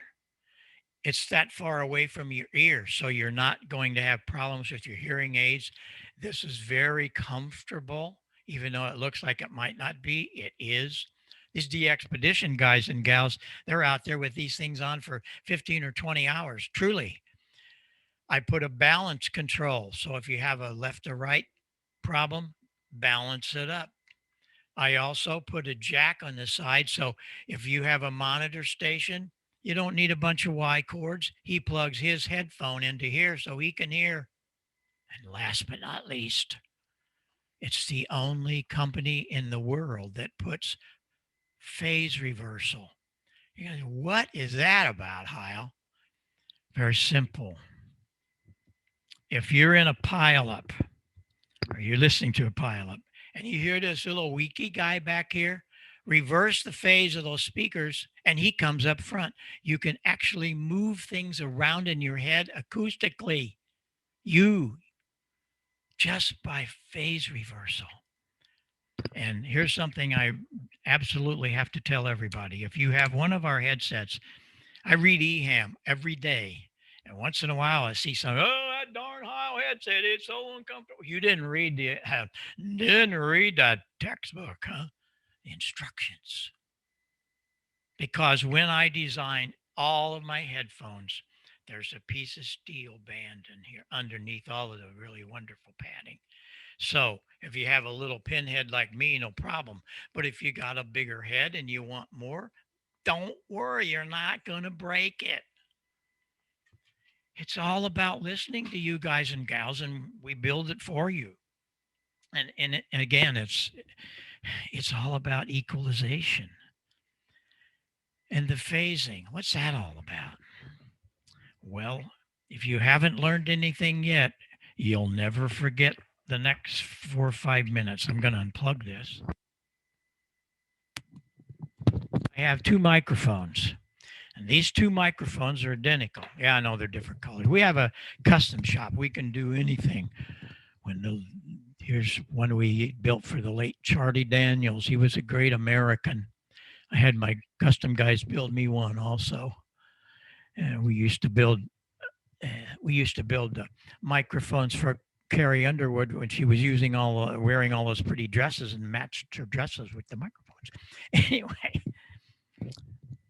It's that far away from your ear, so you're not going to have problems with your hearing aids. This is very comfortable, even though it looks like it might not be. It is. These DXpedition guys and gals, they're out there with these things on for 15 or 20 hours. Truly. I put a balance control. So if you have a left or right problem, balance it up. I also put a jack on the side. So if you have a monitor station, you don't need a bunch of Y cords. He plugs his headphone into here so he can hear. And last but not least, it's the only company in the world that puts phase reversal. You know, what is that about, Heil? Very simple. If you're in a pileup, or you're listening to a pileup, and you hear this little weaky guy back here, reverse the phase of those speakers, and he comes up front. You can actually move things around in your head acoustically. Just by phase reversal. And here's something I absolutely have to tell everybody. If you have one of our headsets, I read EHAM every day. And once in a while, I see some, oh, that darn Heil headset, it's so uncomfortable. You didn't read that textbook, huh? The instructions. Because when I design all of my headphones, there's a piece of steel band in here underneath all of the really wonderful padding. So if you have a little pinhead like me, no problem. But if you got a bigger head and you want more, don't worry, you're not going to break it. It's all about listening to you guys and gals, and we build it for you. And again, it's all about equalization. And the phasing, what's that all about? Well, if you haven't learned anything yet, you'll never forget the next 4 or 5 minutes. I'm going to unplug this. I have 2 microphones. And these 2 microphones are identical. Yeah, I know they're different colors. We have a custom shop. We can do anything. Here's one we built for the late Charlie Daniels. He was a great American. I had my custom guys build me one also. And we used to build microphones for Carrie Underwood when she was wearing all those pretty dresses and matched her dresses with the microphones. Anyway.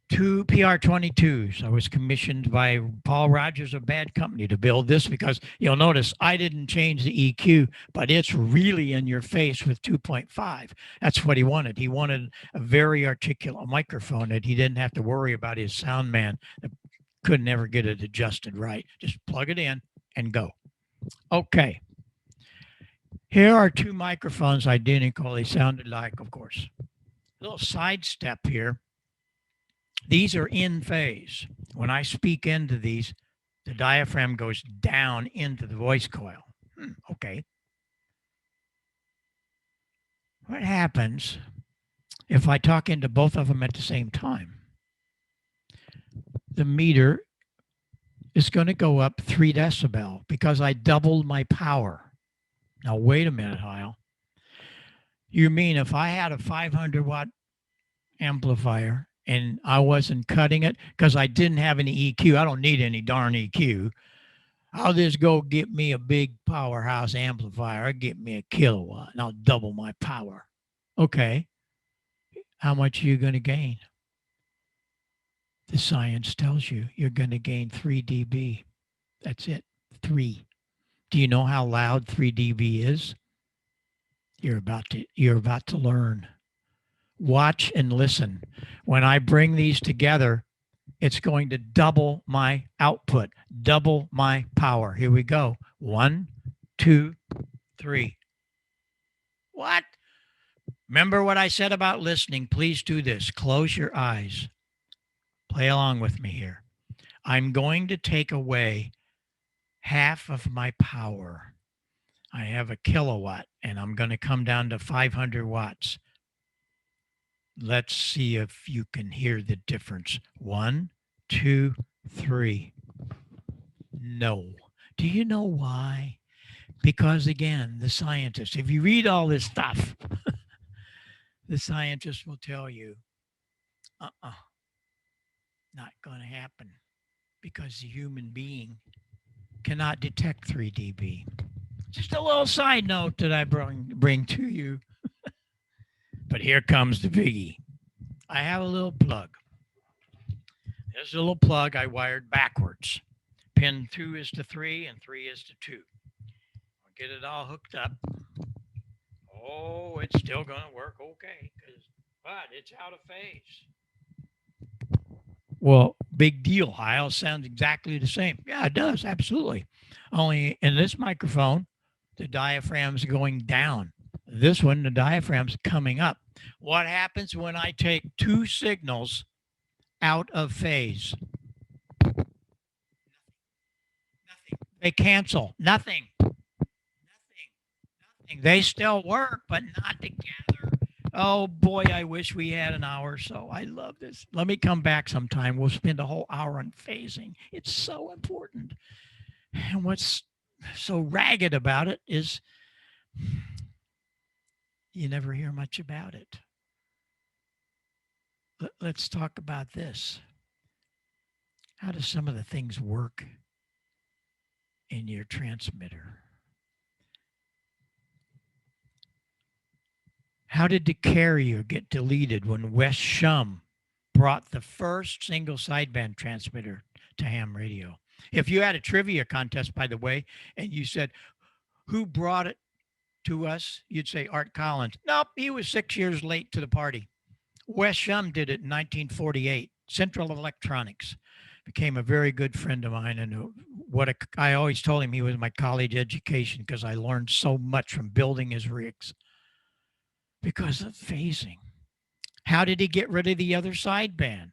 2 PR22s. I was commissioned by Paul Rogers of Bad Company to build this because you'll notice I didn't change the EQ, but it's really in your face with 2.5. That's what he wanted. He wanted a very articulate microphone that he didn't have to worry about his sound man that could never get it adjusted right. Just plug it in and go. Okay. Here are 2 microphones identical. They sounded like, of course. A little side step here. These are in phase. When I speak into these, the diaphragm goes down into the voice coil. Okay. What happens if I talk into both of them at the same time? The meter is going to go up 3 decibel because I doubled my power. Now, wait a minute, Heil. You mean if I had a 500 watt amplifier and I wasn't cutting it because I didn't have any EQ. I don't need any darn EQ. I'll just go get me a big powerhouse amplifier. I'll get me a kilowatt and I'll double my power. Okay. How much are you going to gain? The science tells you you're going to gain 3 dB. That's it. 3. Do you know how loud 3 dB is? You're about to learn. Watch and listen. When I bring these together, it's going to double my output, double my power. Here we go. 1, 2, 3. What? Remember what I said about listening? Please do this. Close your eyes. Play along with me here. I'm going to take away half of my power. I have a kilowatt, and I'm going to come down to 500 watts. Let's see if you can hear the difference. 1, 2, 3. No. Do you know why? Because again, the scientists, if you read all this stuff, the scientists will tell you, not going to happen because the human being cannot detect 3 dB. Just a little side note that I bring to you. But here comes the biggie. I have a little plug. There's a little plug I wired backwards. Pin 2 is to 3 and 3 is to 2. I'll get it all hooked up. Oh, it's still going to work okay, but it's out of phase. Well, big deal. Heil sounds exactly the same. Yeah, it does. Absolutely. Only in this microphone, the diaphragm's going down. This one, the diaphragm's coming up. What happens when I take two signals out of phase? Nothing. They cancel. Nothing. They still work, but not together. Oh boy, I wish we had an hour or so. I love this. Let me come back sometime. We'll spend a whole hour on phasing. It's so important. And what's so ragged about it is you never hear much about it. Let's talk about this. How do some of the things work in your transmitter? How did the carrier get deleted when Wes Shum brought the first single sideband transmitter to ham radio? If you had a trivia contest, by the way, and you said, who brought it to us? You'd say Art Collins. Nope, he was 6 years late to the party. Wes Shum did it in 1948. Central Electronics. Became a very good friend of mine. And I always told him he was my college education because I learned so much from building his rigs. Because of phasing. How did he get rid of the other sideband?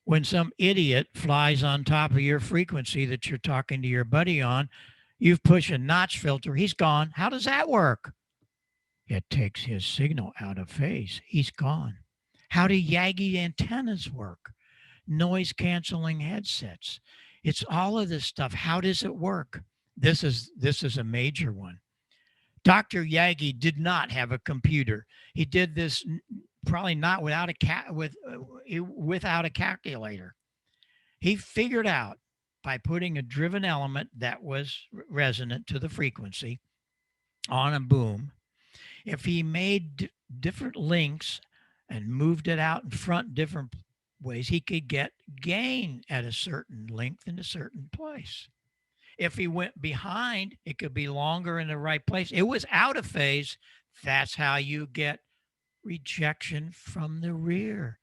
When some idiot flies on top of your frequency that you're talking to your buddy on, you've pushed a notch filter, he's gone. How does that work? It takes his signal out of phase. He's gone. How do Yagi antennas work? Noise canceling headsets. It's all of this stuff. How does it work? This is a major one. Dr. Yagi did not have a computer. He did this probably not without a calculator. He figured out by putting a driven element that was resonant to the frequency on a boom, if he made different links and moved it out in front different ways, he could get gain at a certain length in a certain place. If he went behind, it could be longer in the right place. It was out of phase. That's how you get rejection from the rear.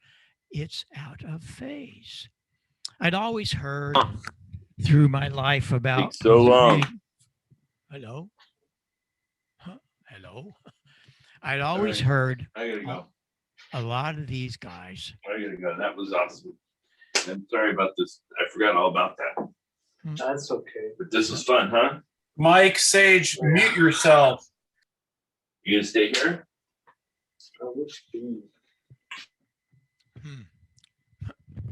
It's out of phase. I'd always heard through my life about so long. Hello? Huh? Hello? I'd always heard I gotta go. A lot of these guys. I gotta go. That was awesome. I'm sorry about this. I forgot all about that. That's okay. But this is fun, huh? Mike, Sage, mute yourself. You gonna stay here?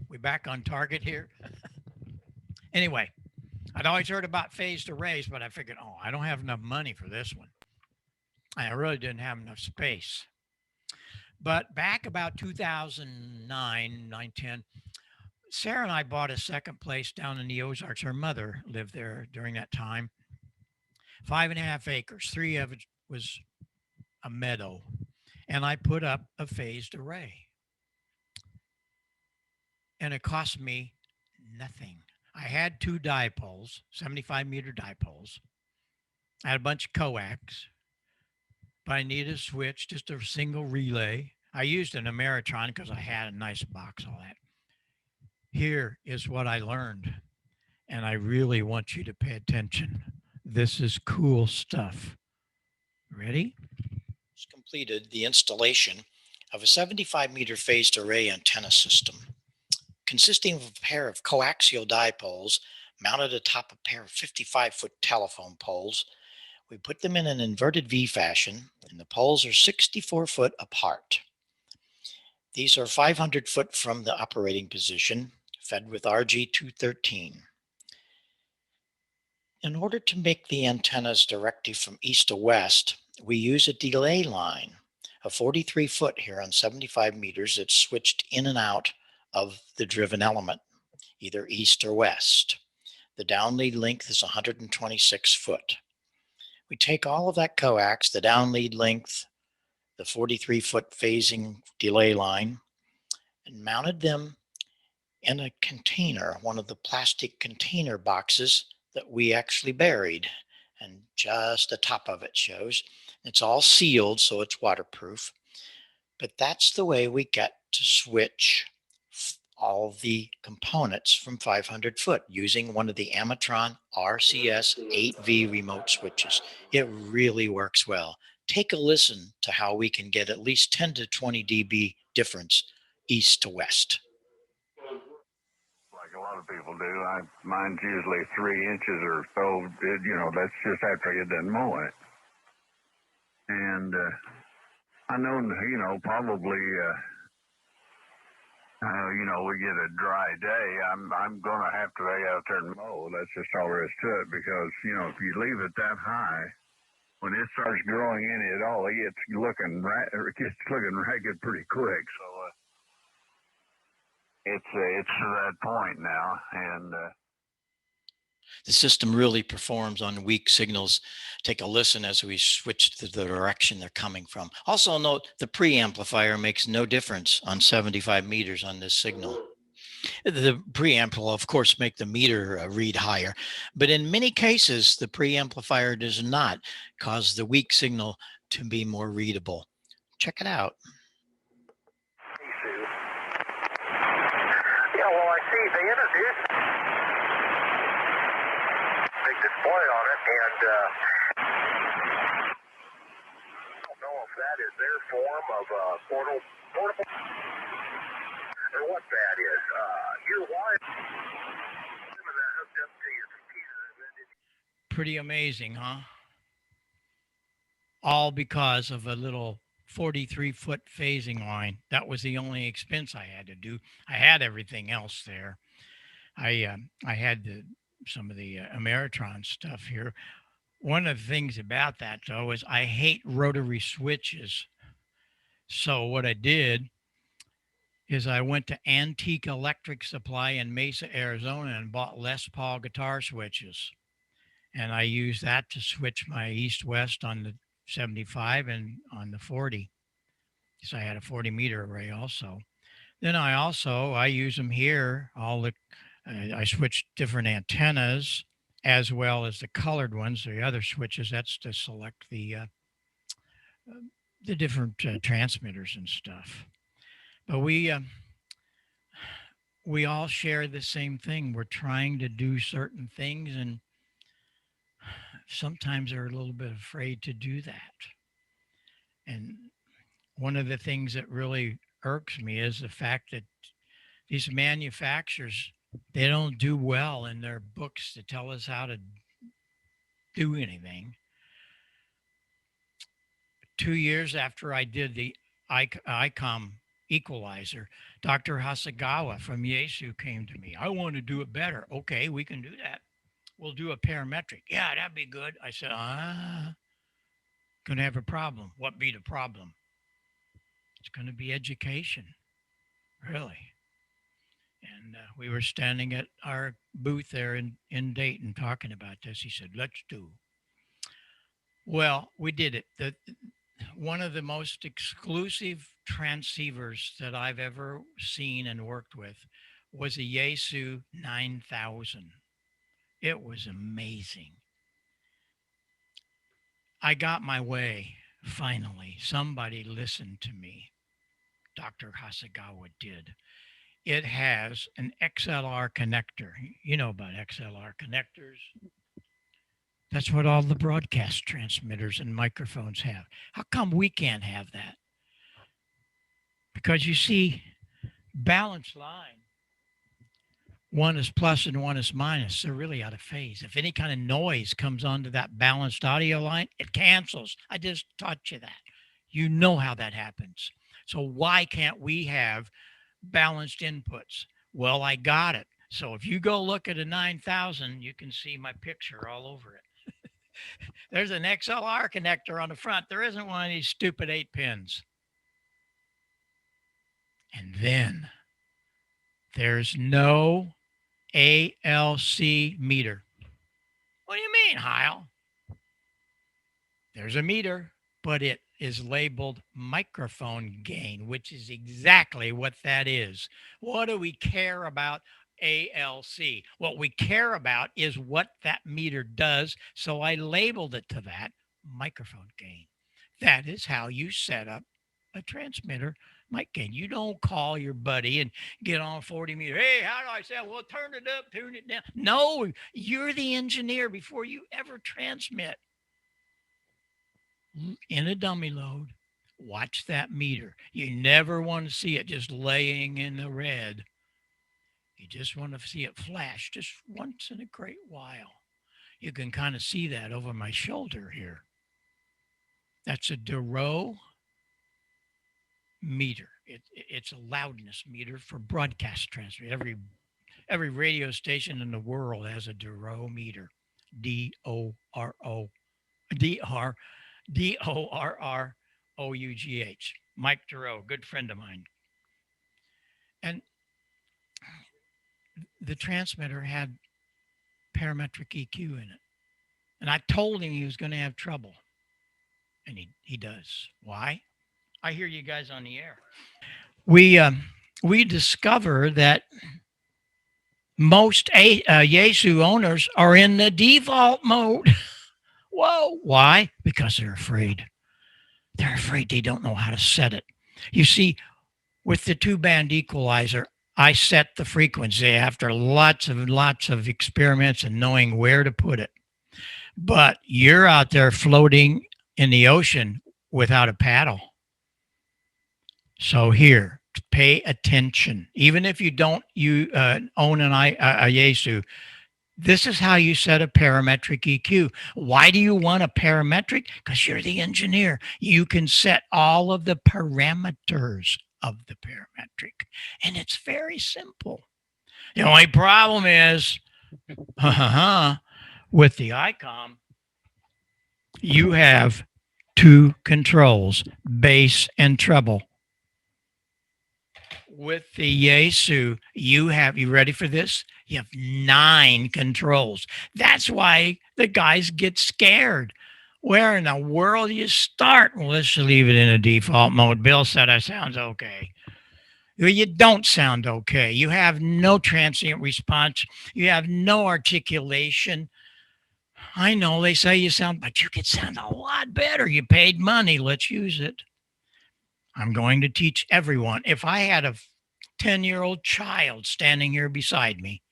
We back on target here? Anyway, I'd always heard about phased arrays, but I figured, I don't have enough money for this one. I really didn't have enough space. But back about 2009, 9-10, Sarah and I bought a second place down in the Ozarks. Her mother lived there during that time. 5.5 acres. 3 of it was a meadow. And I put up a phased array. And it cost me nothing. I had 2 dipoles, 75-meter dipoles. I had a bunch of coax. But I needed a switch, just a single relay. I used an Ameritron because I had a nice box, all that. Here is what I learned, and I really want you to pay attention. This is cool stuff. Ready? Just completed the installation of a 75-meter phased array antenna system consisting of a pair of coaxial dipoles mounted atop a pair of 55-foot telephone poles. We put them in an inverted V fashion, and the poles are 64 foot apart. These are 500 foot from the operating position, fed with RG213. In order to make the antennas directly from east to west, we use a delay line, a 43 foot here on 75 meters that's switched in and out of the driven element, either east or west. The downlead length is 126 foot. We take all of that coax, the downlead length, the 43 foot phasing delay line, and mounted them in a container, one of the plastic container boxes that we actually buried. And just the top of it shows. It's all sealed, so it's waterproof. But that's the way we get to switch all the components from 500 foot using one of the Amatron RCS 8V remote switches. It really works well. Take a listen to how we can get at least 10 to 20 dB difference east to west. Like a lot of people do, mine's usually 3 inches or so. That's just after you done mow it. And I know, probably. We get a dry day, I'm going to have to lay out there and mow. That's just all there is to it because, if you leave it that high, when it starts growing in it all, it gets looking ragged pretty quick. So it's to that point now. And the system really performs on weak signals. Take a listen as we switch to the direction they're coming from. Also note the preamplifier makes no difference on 75 meters on this signal. The preamp will, of course, make the meter read higher, but in many cases, the preamplifier does not cause the weak signal to be more readable. Check it out. Yeah, well, I see they introduced big display on it, and I don't know if that is their form of portable or what that is. Your wife hooked up to your computer. Pretty amazing, huh? All because of a little 43 foot phasing line. That was the only expense I had to do. I had everything else there. I had some of the Ameritron stuff here. One of the things about that, though, is I hate rotary switches. So what I did is I went to Antique Electric Supply in Mesa, Arizona, and bought Les Paul guitar switches. And I used that to switch my east-west on the 75 and on the 40. Because I had a 40 meter array also. Then I use them here. I switched different antennas as well as the colored ones, the other switches. That's to select the different transmitters and stuff. But we all share the same thing. We're trying to do certain things, and sometimes they're a little bit afraid to do that. And one of the things that really irks me is the fact that these manufacturers, they don't do well in their books to tell us how to do anything. 2 years after I did the ICOM Equalizer, Dr. Hasegawa from Yaesu came to me. I want to do it better. Okay, we can do that. We'll do a parametric. Yeah, that'd be good. I said, gonna have a problem. What be the problem? It's going to be education, really. And we were standing at our booth there in Dayton talking about this. He said, let's do. Well, we did it. One of the most exclusive transceivers that I've ever seen and worked with was a Yaesu 9000. It was amazing. I got my way, finally. Somebody listened to me. Dr. Hasegawa did. It has an XLR connector. You know about XLR connectors. That's what all the broadcast transmitters and microphones have. How come we can't have that? Because you see, balanced line, one is plus and one is minus. They're really out of phase. If any kind of noise comes onto that balanced audio line, it cancels. I just taught you that. You know how that happens. So why can't we have balanced inputs? Well, I got it. So if you go look at a 9000, you can see my picture all over it. There's an XLR connector on the front. There isn't one of these stupid 8 pins. And then there's no ALC meter. What do you mean, Heil? There's a meter, but it is labeled microphone gain, which is exactly what that is. What do we care about ALC? What we care about is what that meter does. So I labeled it to that, microphone gain. That is how you set up a transmitter mic gain. You don't call your buddy and get on 40 meter. Hey, how do I say? Well, turn it up, tune it down. No, you're the engineer before you ever transmit. In a dummy load, watch that meter. You never want to see it just laying in the red. You just want to see it flash just once in a great while. You can kind of see that over my shoulder here. That's a Duro meter. It's a loudness meter for broadcast transmit. Every radio station in the world has a Duro meter. Dorrough. Mike Duro, good friend of mine. And the transmitter had parametric EQ in it. And I told him he was going to have trouble. And he does. Why? I hear you guys on the air. We discover that most Yaesu owners are in the default mode. Whoa. Why? Because they're afraid. They're afraid they don't know how to set it. You see, with the 2-band equalizer, I set the frequency after lots of experiments and knowing where to put it. But you're out there floating in the ocean without a paddle. So here, pay attention. Even if you don't own a Yaesu, this is how you set a parametric EQ. Why do you want a parametric? Because you're the engineer. You can set all of the parameters of the parametric. And it's very simple. The only problem is, with the ICOM, you have 2 controls, bass and treble. With the Yaesu, you ready for this? You have 9 controls. That's why the guys get scared. Where in the world do you start? Well, let's leave it in a default mode. Bill said that sounds okay. Well, you don't sound okay. You have no transient response. You have no articulation. I know they say you sound, but you could sound a lot better. You paid money. Let's use it. I'm going to teach everyone. If I had a 10-year-old child standing here beside me,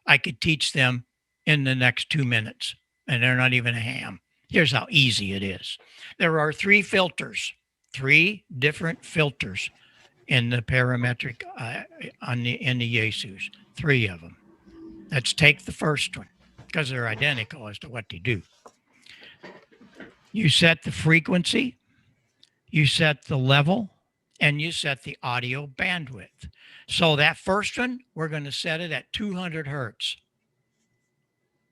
I could teach them in the next 2 minutes, and they're not even a ham. Here's how easy it is. There are 3 filters, 3 different filters in the parametric in the Yaesus, 3 of them. Let's take the first one because they're identical as to what they do. You set the frequency, you set the level, and you set the audio bandwidth. So that first one, we're going to set it at 200 hertz.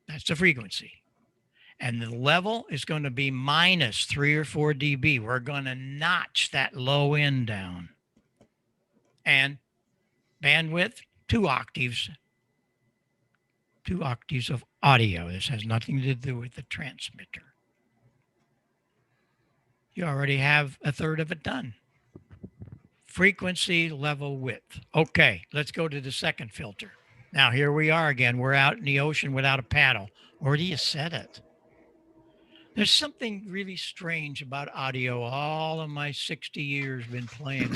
That's the frequency. And the level is going to be minus 3 or 4 dB. We're going to notch that low end down. And bandwidth, 2 octaves. 2 octaves of audio. This has nothing to do with the transmitter. You already have a third of it done. Frequency, level, width. Okay, let's go to the second filter. Now, here we are again. We're out in the ocean without a paddle. Where do you set it? There's something really strange about audio. All of my 60 years been playing.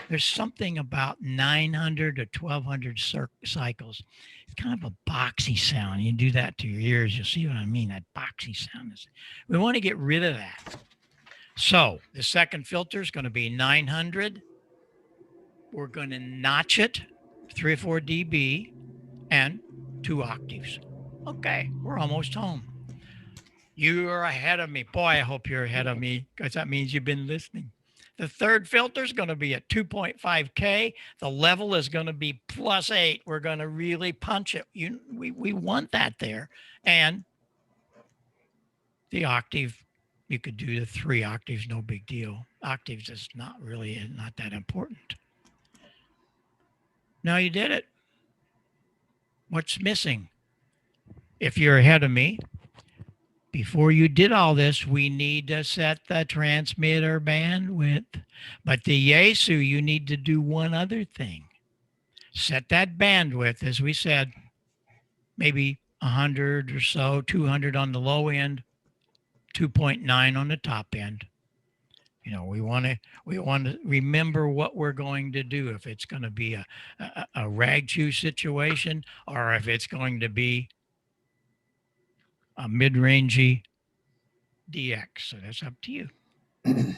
There's something about 900 to 1200 cycles. It's kind of a boxy sound. You do that to your ears, you'll see what I mean. That boxy sound is. We want to get rid of that. So the second filter is going to be 900. We're going to notch it 3 or 4 dB and 2 octaves. Okay, we're almost home. You are ahead of me. Boy, I hope you're ahead of me because that means you've been listening. The third filter is going to be at 2.5K. The level is going to be +8. We're going to really punch it. We want that there. And the octave, you could do the 3 octaves, no big deal. Octaves is not that important. Now you did it. What's missing? If you're ahead of me, before you did all this, we need to set the transmitter bandwidth. But the Yaesu, you need to do one other thing. Set that bandwidth, as we said, maybe 100 or so, 200 on the low end, 2.9 on the top end. You know, we want to remember what we're going to do. If it's going to be a rag chew situation, or if it's going to be a mid-rangey DX. So that's up to you.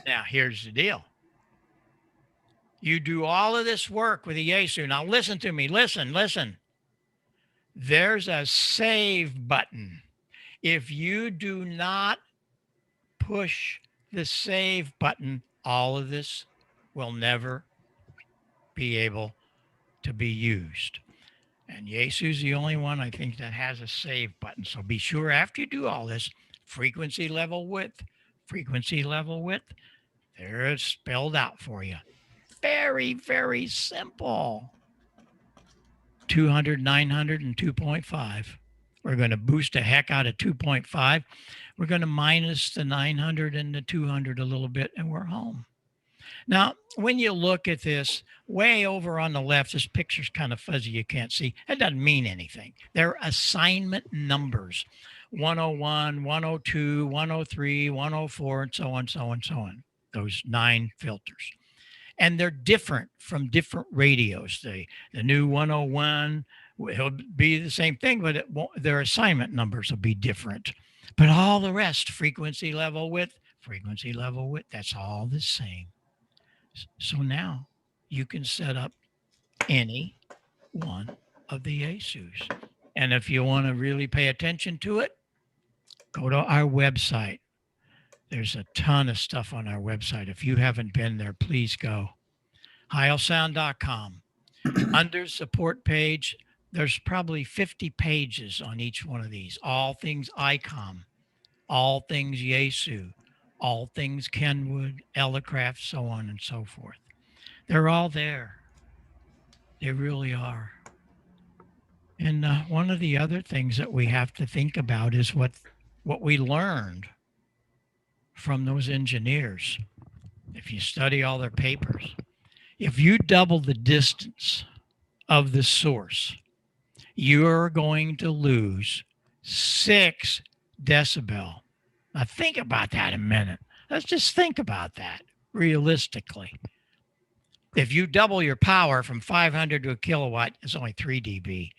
Now, here's the deal. You do all of this work with the Yaesu. Now, listen to me. Listen. There's a save button. If you do not push the save button, all of this will never be able to be used. And Yaesu's the only one I think that has a save button. So be sure after you do all this, frequency level width, there it's spelled out for you. Very, very simple. 200, 900, and 2.5. We're going to boost the heck out of 2.5. We're going to minus the 900 and the 200 a little bit, and we're home. Now, when you look at this, way over on the left, this picture's kind of fuzzy, you can't see. It doesn't mean anything. They're assignment numbers. 101, 102, 103, 104, and so on. Those 9 filters. And they're different from different radios. The new 101 will be the same thing, but their assignment numbers will be different. But all the rest, frequency level width, that's all the same. So now you can set up any one of the Yaesus. And if you want to really pay attention to it, go to our website. There's a ton of stuff on our website. If you haven't been there, please go. heilsound.com. Under support page, there's probably 50 pages on each one of these. All things ICOM, all things Yaesu, all things Kenwood, Elecraft, so on and so forth. They're all there. They really are. And one of the other things that we have to think about is what we learned from those engineers. If you study all their papers, if you double the distance of the source, you're going to lose 6 decibel. Now think about that a minute. Let's just think about that realistically. If you double your power from 500 to a kilowatt, it's only 3 dB.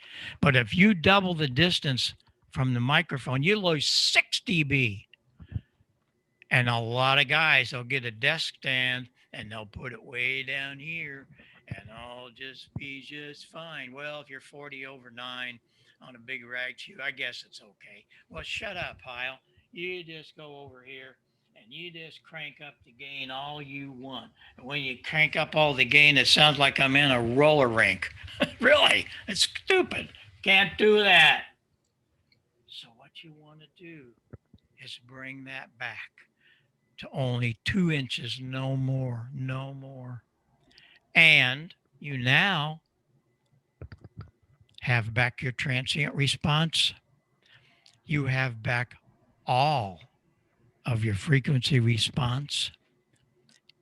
But if you double the distance from the microphone, you lose 6 dB. And a lot of guys, they'll get a desk stand and they'll put it way down here and I'll just be just fine. Well, if you're 40 over 9 on a big rag chew, I guess it's okay. Well, shut up, Heil. You just go over here and you just crank up the gain all you want. And when you crank up all the gain, it sounds like I'm in a roller rink. Really, it's stupid. Can't do that. So what you want to do is bring that back to only 2 inches, no more. And you now have back your transient response. You have back all of your frequency response,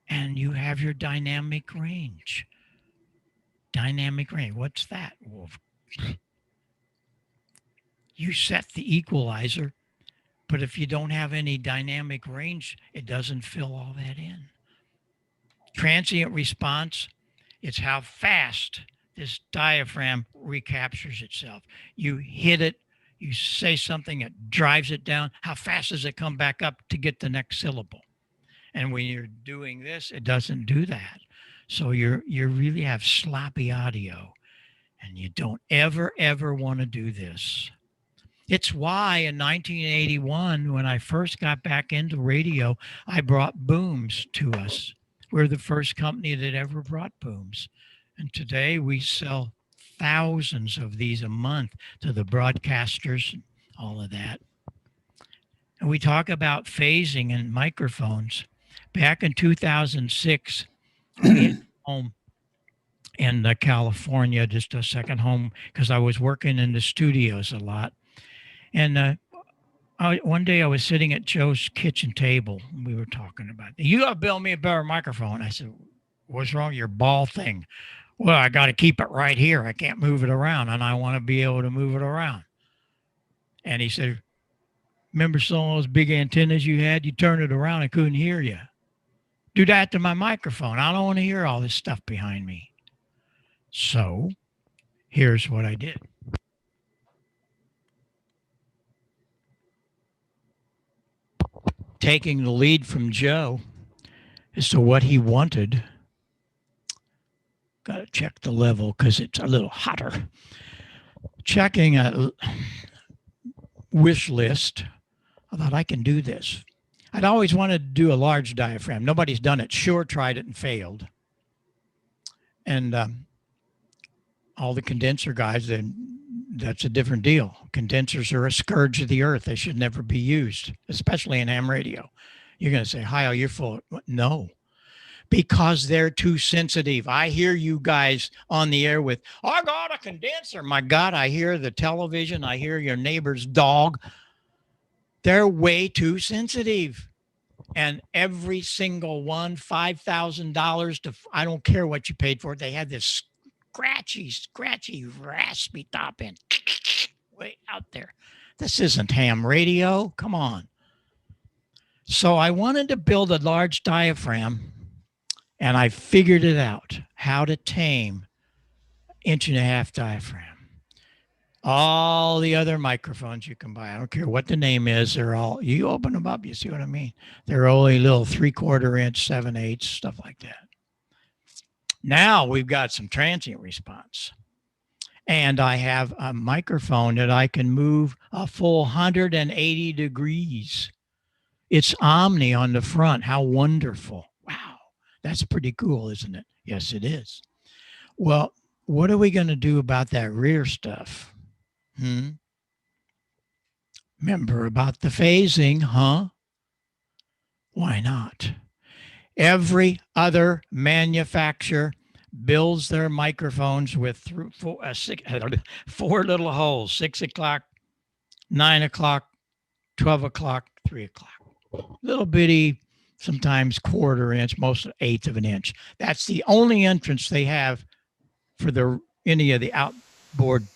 and you have your dynamic range. Dynamic range, what's that, Wolf? You set the equalizer, but if you don't have any dynamic range, it doesn't fill all that in. Transient response, it's how fast this diaphragm recaptures itself. You hit it, you say something, it drives it down. How fast does it come back up to get the next syllable? And when you're doing this, it doesn't do that. So you really have sloppy audio, and you don't ever want to do this. It's why in 1981, when I first got back into radio, I brought booms to us. We're the first company that ever brought booms. And today we sell thousands of these a month to the broadcasters, and all of that. And we talk about phasing and microphones. Back in 2006, we had a home in California, just a second home, because I was working in the studios a lot. And one day I was sitting at Joe's kitchen table. And we were talking about, you got to build me a better microphone. I said, what's wrong with your ball thing? Well, I got to keep it right here. I can't move it around, and I want to be able to move it around. And he said, remember some of those big antennas you had? You turned it around, I couldn't hear you. Do that to my microphone. I don't want to hear all this stuff behind me. So here's what I did. Taking the lead from Joe as to what he wanted. Got to check the level because it's a little hotter. Checking a wish list. I thought I can do this. I'd always wanted to do a large diaphragm. Nobody's done it. Shure tried it and failed. And all the condenser guys, that's a different deal. Condensers are a scourge of the earth. They should never be used, especially in ham radio. You're going to say, Heil, you're full. No, because they're too sensitive. I hear you guys on the air with, I got a condenser. My God, I hear the television. I hear your neighbor's dog. They're way too sensitive. And every single one, $5,000 to, I don't care what you paid for it. They had this scratchy, raspy top end way out there. This isn't ham radio. Come on. So I wanted to build a large diaphragm, and I figured it out, how to tame 1.5-inch diaphragm. All the other microphones you can buy, I don't care what the name is, they're all, you open them up, you see what I mean? They're only little 3/4-inch, 7/8, stuff like that. Now we've got some transient response. And I have a microphone that I can move a full 180 degrees. It's Omni on the front. How wonderful. Wow. That's pretty cool, isn't it? Yes, it is. Well, what are we going to do about that rear stuff? Remember about the phasing, huh? Why not? Every other manufacturer builds their microphones with four little holes, 6 o'clock, 9 o'clock, 12 o'clock, 3 o'clock. Little bitty, sometimes 1/4-inch, most 1/8 of an inch. That's the only entrance they have for any of the outboard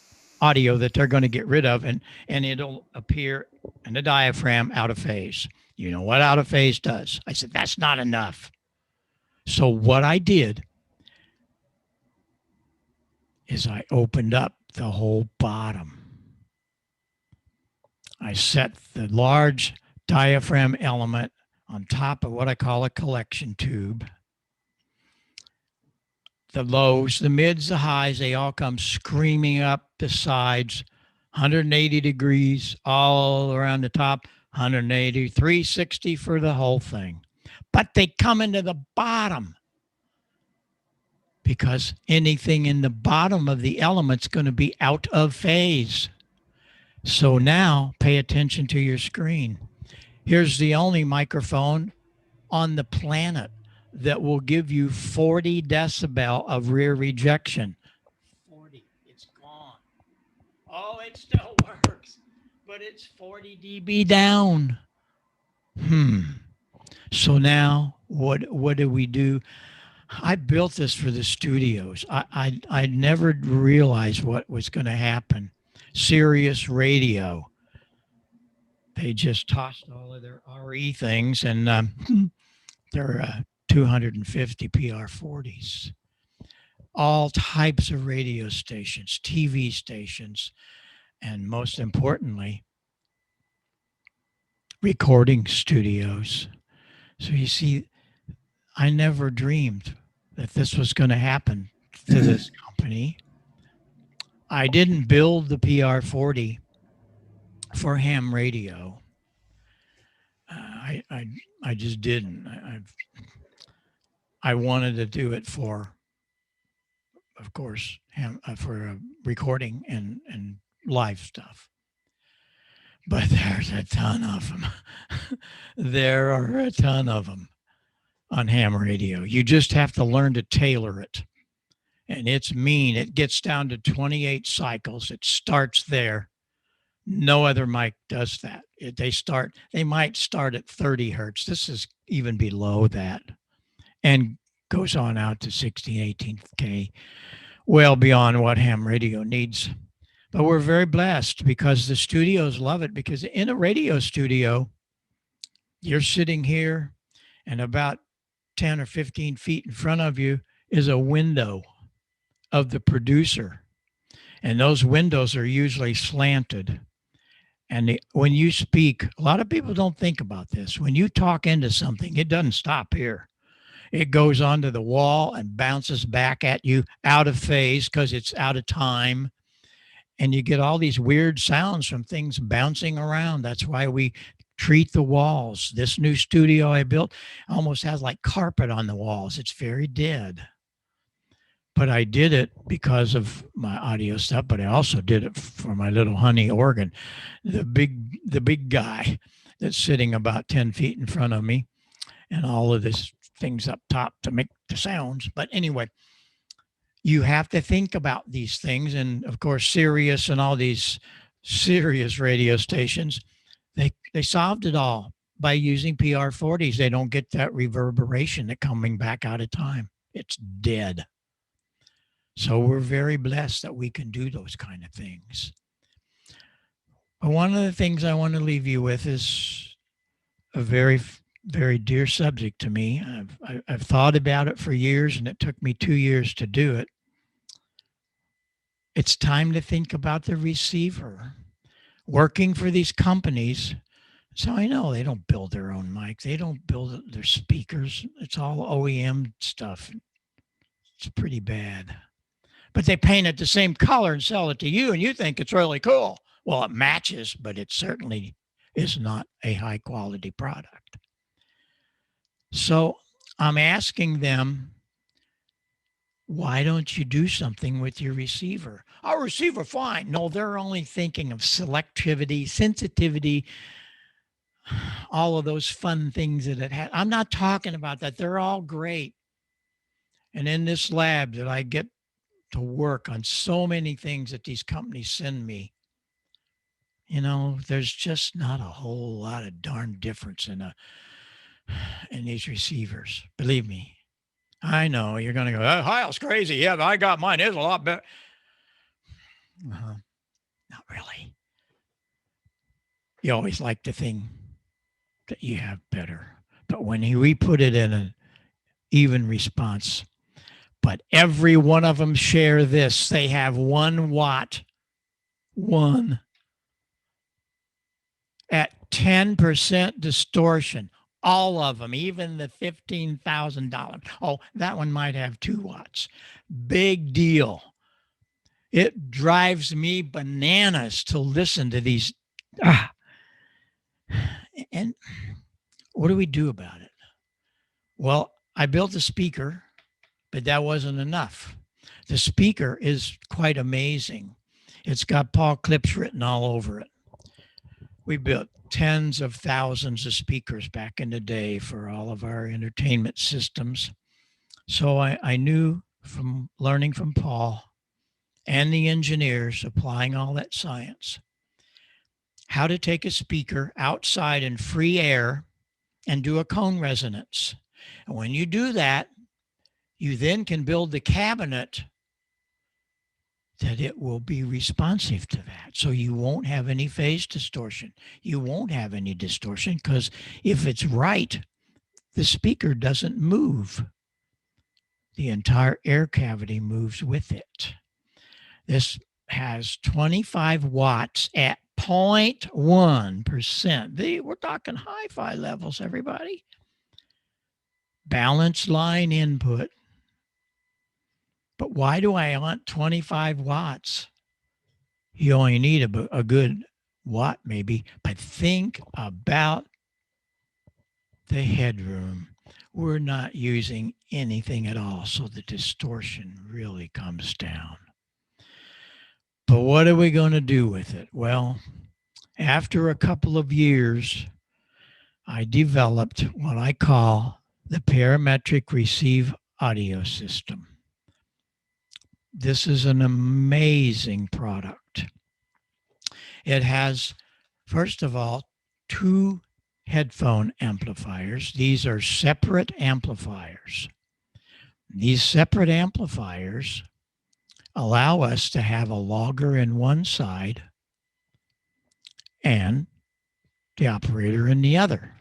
audio that they're going to get rid of, and it'll appear in the diaphragm out of phase. You know what out of phase does? I said, that's not enough. So what I did is I opened up the whole bottom. I set the large diaphragm element on top of what I call a collection tube. The lows, the mids, the highs, they all come screaming up the sides, 180 degrees all around the top, 180, 360 for the whole thing. But they come into the bottom because anything in the bottom of the element's going to be out of phase. So now pay attention to your screen. Here's the only microphone on the planet that will give you 40 decibel of rear rejection. 40, it's gone. Oh, it still works, but it's 40 dB down. So now what do we do? I built this for the studios. I never realized what was going to happen. Sirius Radio. They just tossed all of their RE things, and they're 250 PR40s. All types of radio stations, TV stations, and most importantly, recording studios. So you see, I never dreamed that this was going to happen to this company. I didn't build the PR40 for ham radio. I just didn't. I wanted to do it for, of course, for recording and live stuff. But there's a ton of them. There are a ton of them on ham radio. You just have to learn to tailor it. And it's mean. It gets down to 28 cycles. It starts there. No other mic does that. They might start at 30 hertz. This is even below that and goes on out to 16, 18K, well beyond what ham radio needs. But we're very blessed because the studios love it, because in a radio studio, you're sitting here and about 10 or 15 feet in front of you is a window of the producer. And those windows are usually slanted. And when you speak, a lot of people don't think about this. When you talk into something, it doesn't stop here. It goes onto the wall and bounces back at you out of phase because it's out of time. And you get all these weird sounds from things bouncing around. That's why we treat the walls. This new studio I built almost has like carpet on the walls. It's very dead. But I did it because of my audio stuff, but I also did it for my little honey organ, the big guy that's sitting about 10 feet in front of me, and all of this things up top to make the sounds. But anyway, you have to think about these things. And of course, Sirius and all these serious radio stations, they solved it all by using PR40s. They don't get that reverberation that coming back out of time. It's dead. So we're very blessed that we can do those kind of things. But one of the things I want to leave you with is a very, very dear subject to me. I've thought about it for years, and it took me 2 years to do it. It's time to think about the receiver. Working for these companies, so I know they don't build their own mic. They don't build their speakers. It's all OEM stuff. It's pretty bad. But they paint it the same color and sell it to you, and you think it's really cool. Well, it matches, but it certainly is not a high quality product. So I'm asking them, why don't you do something with your receiver? Our receiver, fine. No, they're only thinking of selectivity, sensitivity, all of those fun things that it had. I'm not talking about that. They're all great. And in this lab that I get to work on so many things that these companies send me, there's just not a whole lot of darn difference in these receivers. Believe me. I know you're going to go, oh, Heil's crazy. Yeah, but I got mine. It's a lot better. Not really. You always like to think that you have better. But when we put it in an even response, but every one of them share this. They have 1 watt, at 10% distortion. All of them, even the $15,000. Oh, that one might have 2 watts. Big deal. It drives me bananas to listen to these. And what do we do about it? Well, I built a speaker, but that wasn't enough. The speaker is quite amazing. It's got Paul clips written all over it. We built tens of thousands of speakers back in the day for all of our entertainment systems. So I knew from learning from Paul and the engineers applying all that science, how to take a speaker outside in free air and do a cone resonance. And when you do that, you then can build the cabinet that it will be responsive to that. So you won't have any phase distortion. You won't have any distortion because if it's right, the speaker doesn't move. The entire air cavity moves with it. This has 25 watts at 0.1%. We're talking hi-fi levels, everybody. Balance line input. But why do I want 25 watts? You only need a good watt maybe, but think about the headroom. we're not using anything at all. So the distortion really comes down. But what are we going to do with it? Well, after a couple of years, I developed what I call the Parametric Receive Audio System. This is an amazing product. It has, first of all, 2 headphone amplifiers. These are separate amplifiers. These separate amplifiers allow us to have a logger in one side and the operator in the other.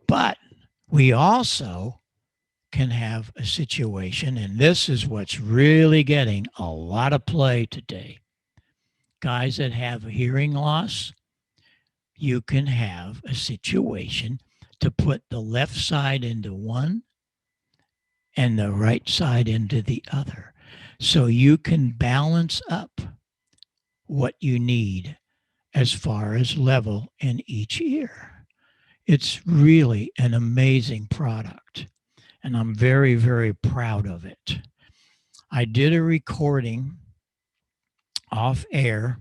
But we also can have a situation, and this is what's really getting a lot of play today. Guys that have hearing loss, you can have a situation to put the left side into one and the right side into the other. So you can balance up what you need as far as level in each ear. It's really an amazing product, and I'm very, very proud of it. I did a recording off air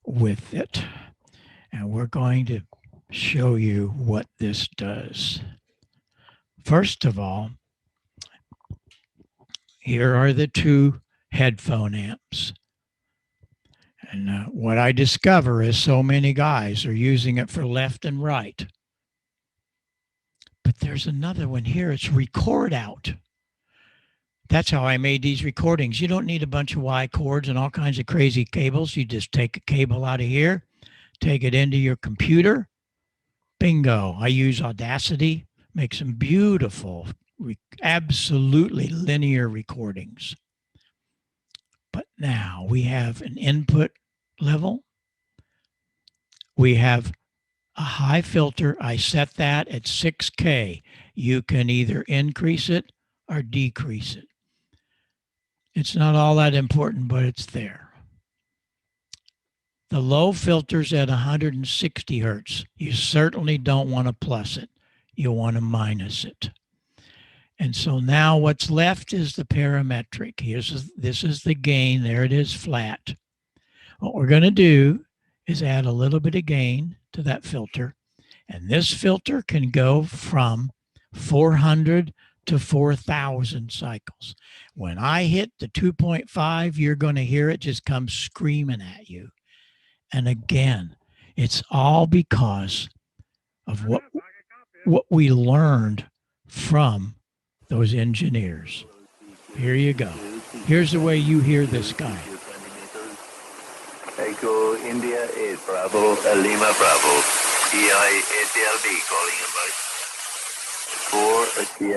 with it, and we're going to show you what this does. First of all, here are the 2 headphone amps. And what I discover is so many guys are using it for left and right. But there's another one here. It's record out. That's how I made these recordings. You don't need a bunch of Y cords and all kinds of crazy cables. You just take a cable out of here, take it into your computer. Bingo. I use Audacity, make some beautiful, absolutely linear recordings. But now we have an input level. We have a high filter. I set that at 6K. You can either increase it or decrease it. It's not all that important, but it's there. The low filter's at 160 hertz. You certainly don't want to plus it. You want to minus it. And so now what's left is the parametric. This is the gain. There it is, flat. What we're going to do is add a little bit of gain to that filter. And this filter can go from 400 to 4,000 cycles. When I hit the 2.5, you're going to hear it just come screaming at you. And again, it's all because of what we learned from those engineers. Here you go. Here's the way you hear this guy. Echo India 8 Bravo, Lima Bravo, EI-ATLB calling about.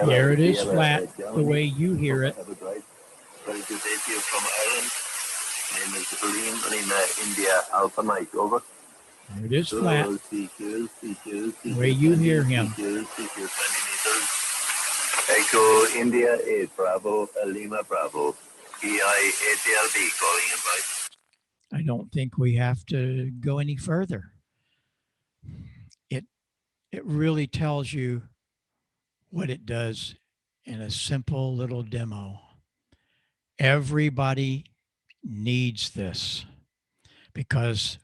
There it is flat, the way you hear it. Very good day to you from Ireland. Name is Lima India Alpha Mike, over. There it is flat, the way you hear him. Echo India 8 Bravo, Lima Bravo, EI-ATLB calling about. I don't think we have to go any further. It really tells you what it does in a simple little demo. Everybody needs this because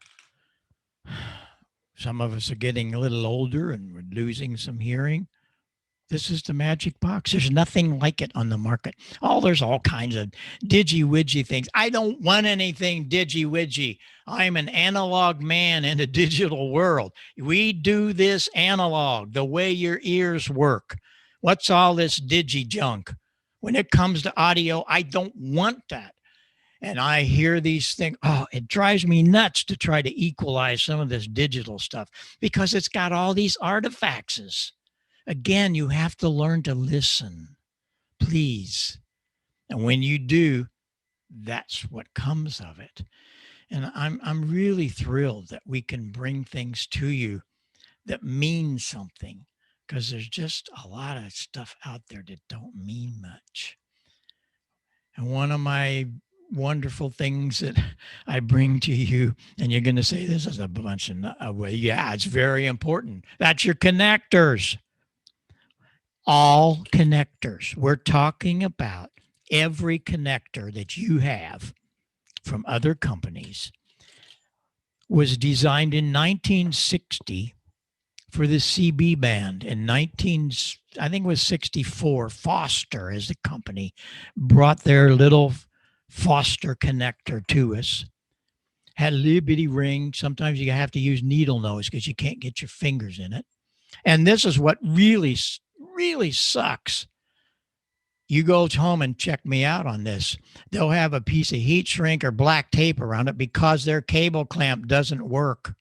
some of us are getting a little older and we're losing some hearing. This is the magic box. There's nothing like it on the market. Oh, there's all kinds of digi-widgy things. I don't want anything digi-widgy. I'm an analog man in a digital world. We do this analog, the way your ears work. What's all this digi junk? When it comes to audio, I don't want that. And I hear these things. Oh, it drives me nuts to try to equalize some of this digital stuff because it's got all these artifacts. Again, you have to learn to listen, please. And when you do, that's what comes of it. And I'm really thrilled that we can bring things to you that mean something, because there's just a lot of stuff out there that don't mean much. And one of my wonderful things that I bring to you, and you're going to say, this is a bunch of, well, yeah, it's very important. That's your connectors. all connectors. We're talking about every connector that you have from other companies was designed in 1960 for the CB band. In I think it was 64, Foster as the company brought their little Foster connector to us. Had a little bitty ring. Sometimes you have to use needle nose because you can't get your fingers in it. And this is what really, really sucks. You go home and check me out on this. They'll have a piece of heat shrink or black tape around it because their cable clamp doesn't work.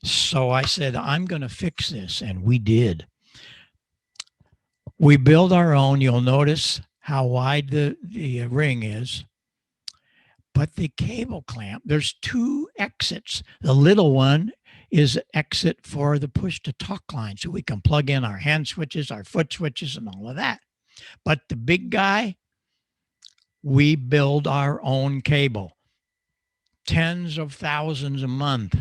So I said, I'm going to fix this. And we did. We build our own. You'll notice how wide the ring is. But the cable clamp, there's two exits. The little one is exit for the push to talk line. So we can plug in our hand switches, our foot switches, and all of that. But the big guy, we build our own cable. Tens of thousands a month.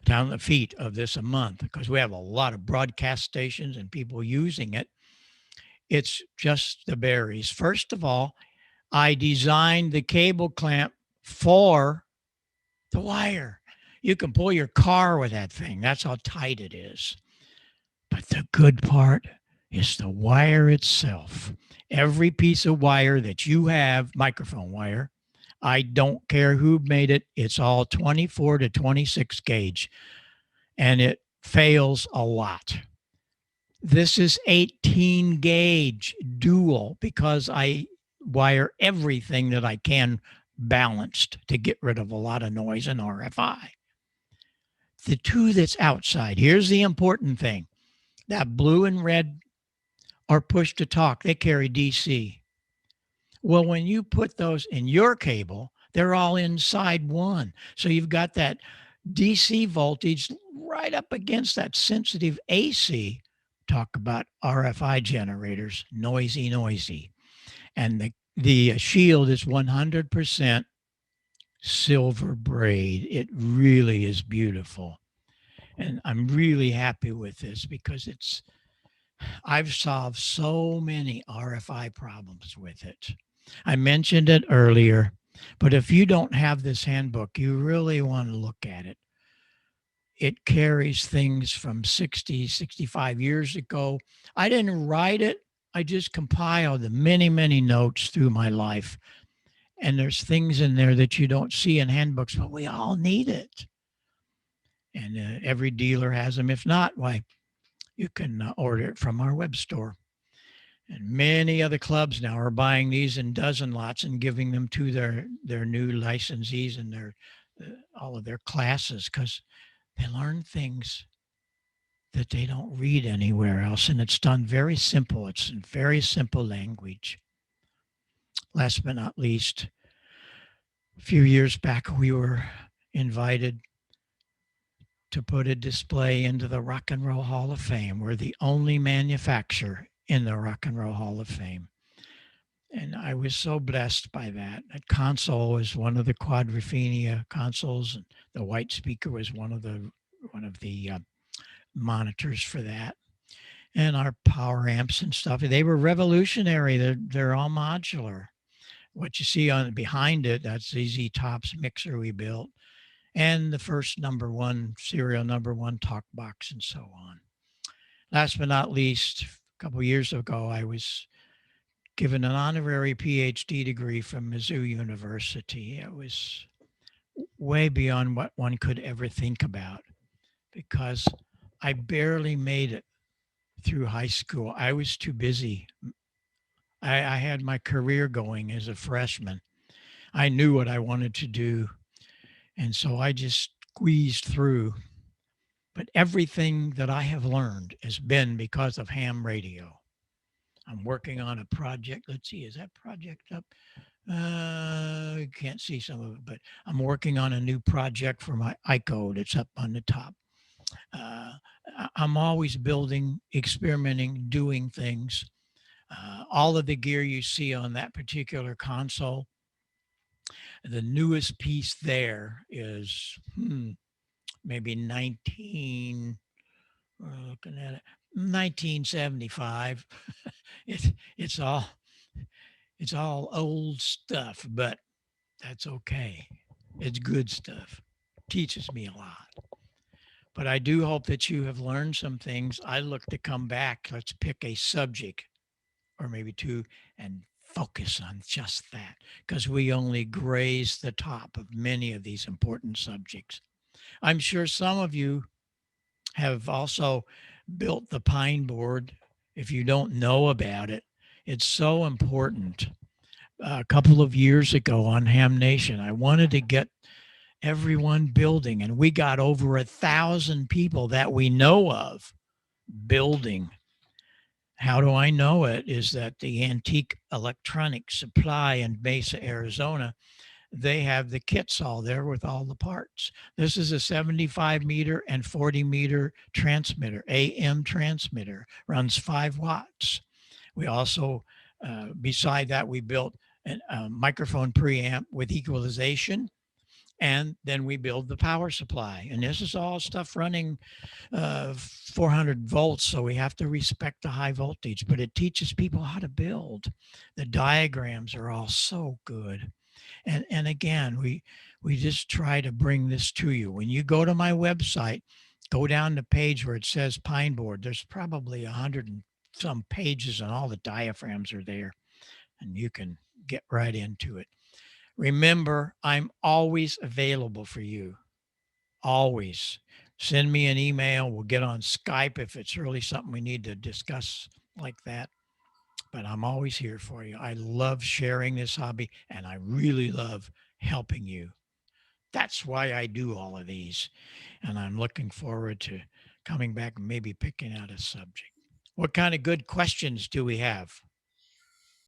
Down the feet of this a month because we have a lot of broadcast stations and people using it. It's just the berries. First of all, I designed the cable clamp for the wire. You can pull your car with that thing. That's how tight it is. But the good part is the wire itself. Every piece of wire that you have, microphone wire, I don't care who made it. It's all 24 to 26 gauge, and it fails a lot. This is 18 gauge dual because I wire everything that I can balanced to get rid of a lot of noise and RFI. The two that's outside, here's the important thing. That blue and red are push to talk. They carry DC. Well, when you put those in your cable, they're all inside one. So you've got that DC voltage right up against that sensitive AC. Talk about RFI generators, noisy. And the shield is 100% silver braid. It really is beautiful. And I'm really happy with this because I've solved so many RFI problems with it. I mentioned it earlier, but if you don't have this handbook, you really want to look at it. It carries things from 60, 65 years ago. I didn't write it. I just compiled the many, many notes through my life. And there's things in there that you don't see in handbooks, but we all need it. And every dealer has them. If not, why, you can order it from our web store. And many other clubs now are buying these in dozen lots and giving them to their new licensees and all of their classes because they learn things that they don't read anywhere else. And it's done very simple. It's in very simple language. Last but not least, a few years back, we were invited to put a display into the Rock and Roll Hall of Fame. We're the only manufacturer in the Rock and Roll Hall of Fame. And I was so blessed by that. That console was one of the Quadrophenia consoles, and the white speaker was one of the monitors for that. And our power amps and stuff, they were revolutionary. They're all modular. What you see on behind it, that's ZZ Top's mixer we built, and the first serial number one talk box, and so on. Last but not least, a couple of years ago, I was given an honorary PhD degree from Mizzou University. It was way beyond what one could ever think about because I barely made it through high school. I was too busy. I had my career going as a freshman. I knew what I wanted to do. And so I just squeezed through. But everything that I have learned has been because of ham radio. I'm working on a project. Let's see, is that project up? You can't see some of it, but I'm working on a new project for my iCode. It's up on the top. I'm always building, experimenting, doing things. All of the gear you see on that particular console, the newest piece there is maybe 19, looking at it, 1975. It's all old stuff, but that's okay. It's good stuff. Teaches me a lot. But I do hope that you have learned some things. I look to come back. Let's pick a subject or maybe two and focus on just that, because we only graze the top of many of these important subjects. I'm sure some of you have also built the pine board. If you don't know about it, it's so important. A couple of years ago on Ham Nation, I wanted to get everyone building, and we got over 1,000 people that we know of building. How do I know it? Is that the Antique Electronic Supply in Mesa, Arizona, they have the kits all there with all the parts. This is a 75 meter and 40 meter transmitter, AM transmitter, runs 5 watts. We also, beside that, we built a microphone preamp with equalization. And then we build the power supply. And this is all stuff running 400 volts. So we have to respect the high voltage, but it teaches people how to build. The diagrams are all so good. And again, we just try to bring this to you. When you go to my website, go down the page where it says Pine Board. There's probably 100 and some pages and all the diaphragms are there. And you can get right into it. Remember, I'm always available for you. Always. Send me an email. We'll get on Skype if it's really something we need to discuss like that. But I'm always here for you. I love sharing this hobby, and I really love helping you. That's why I do all of these. And I'm looking forward to coming back and maybe picking out a subject. What kind of good questions do we have?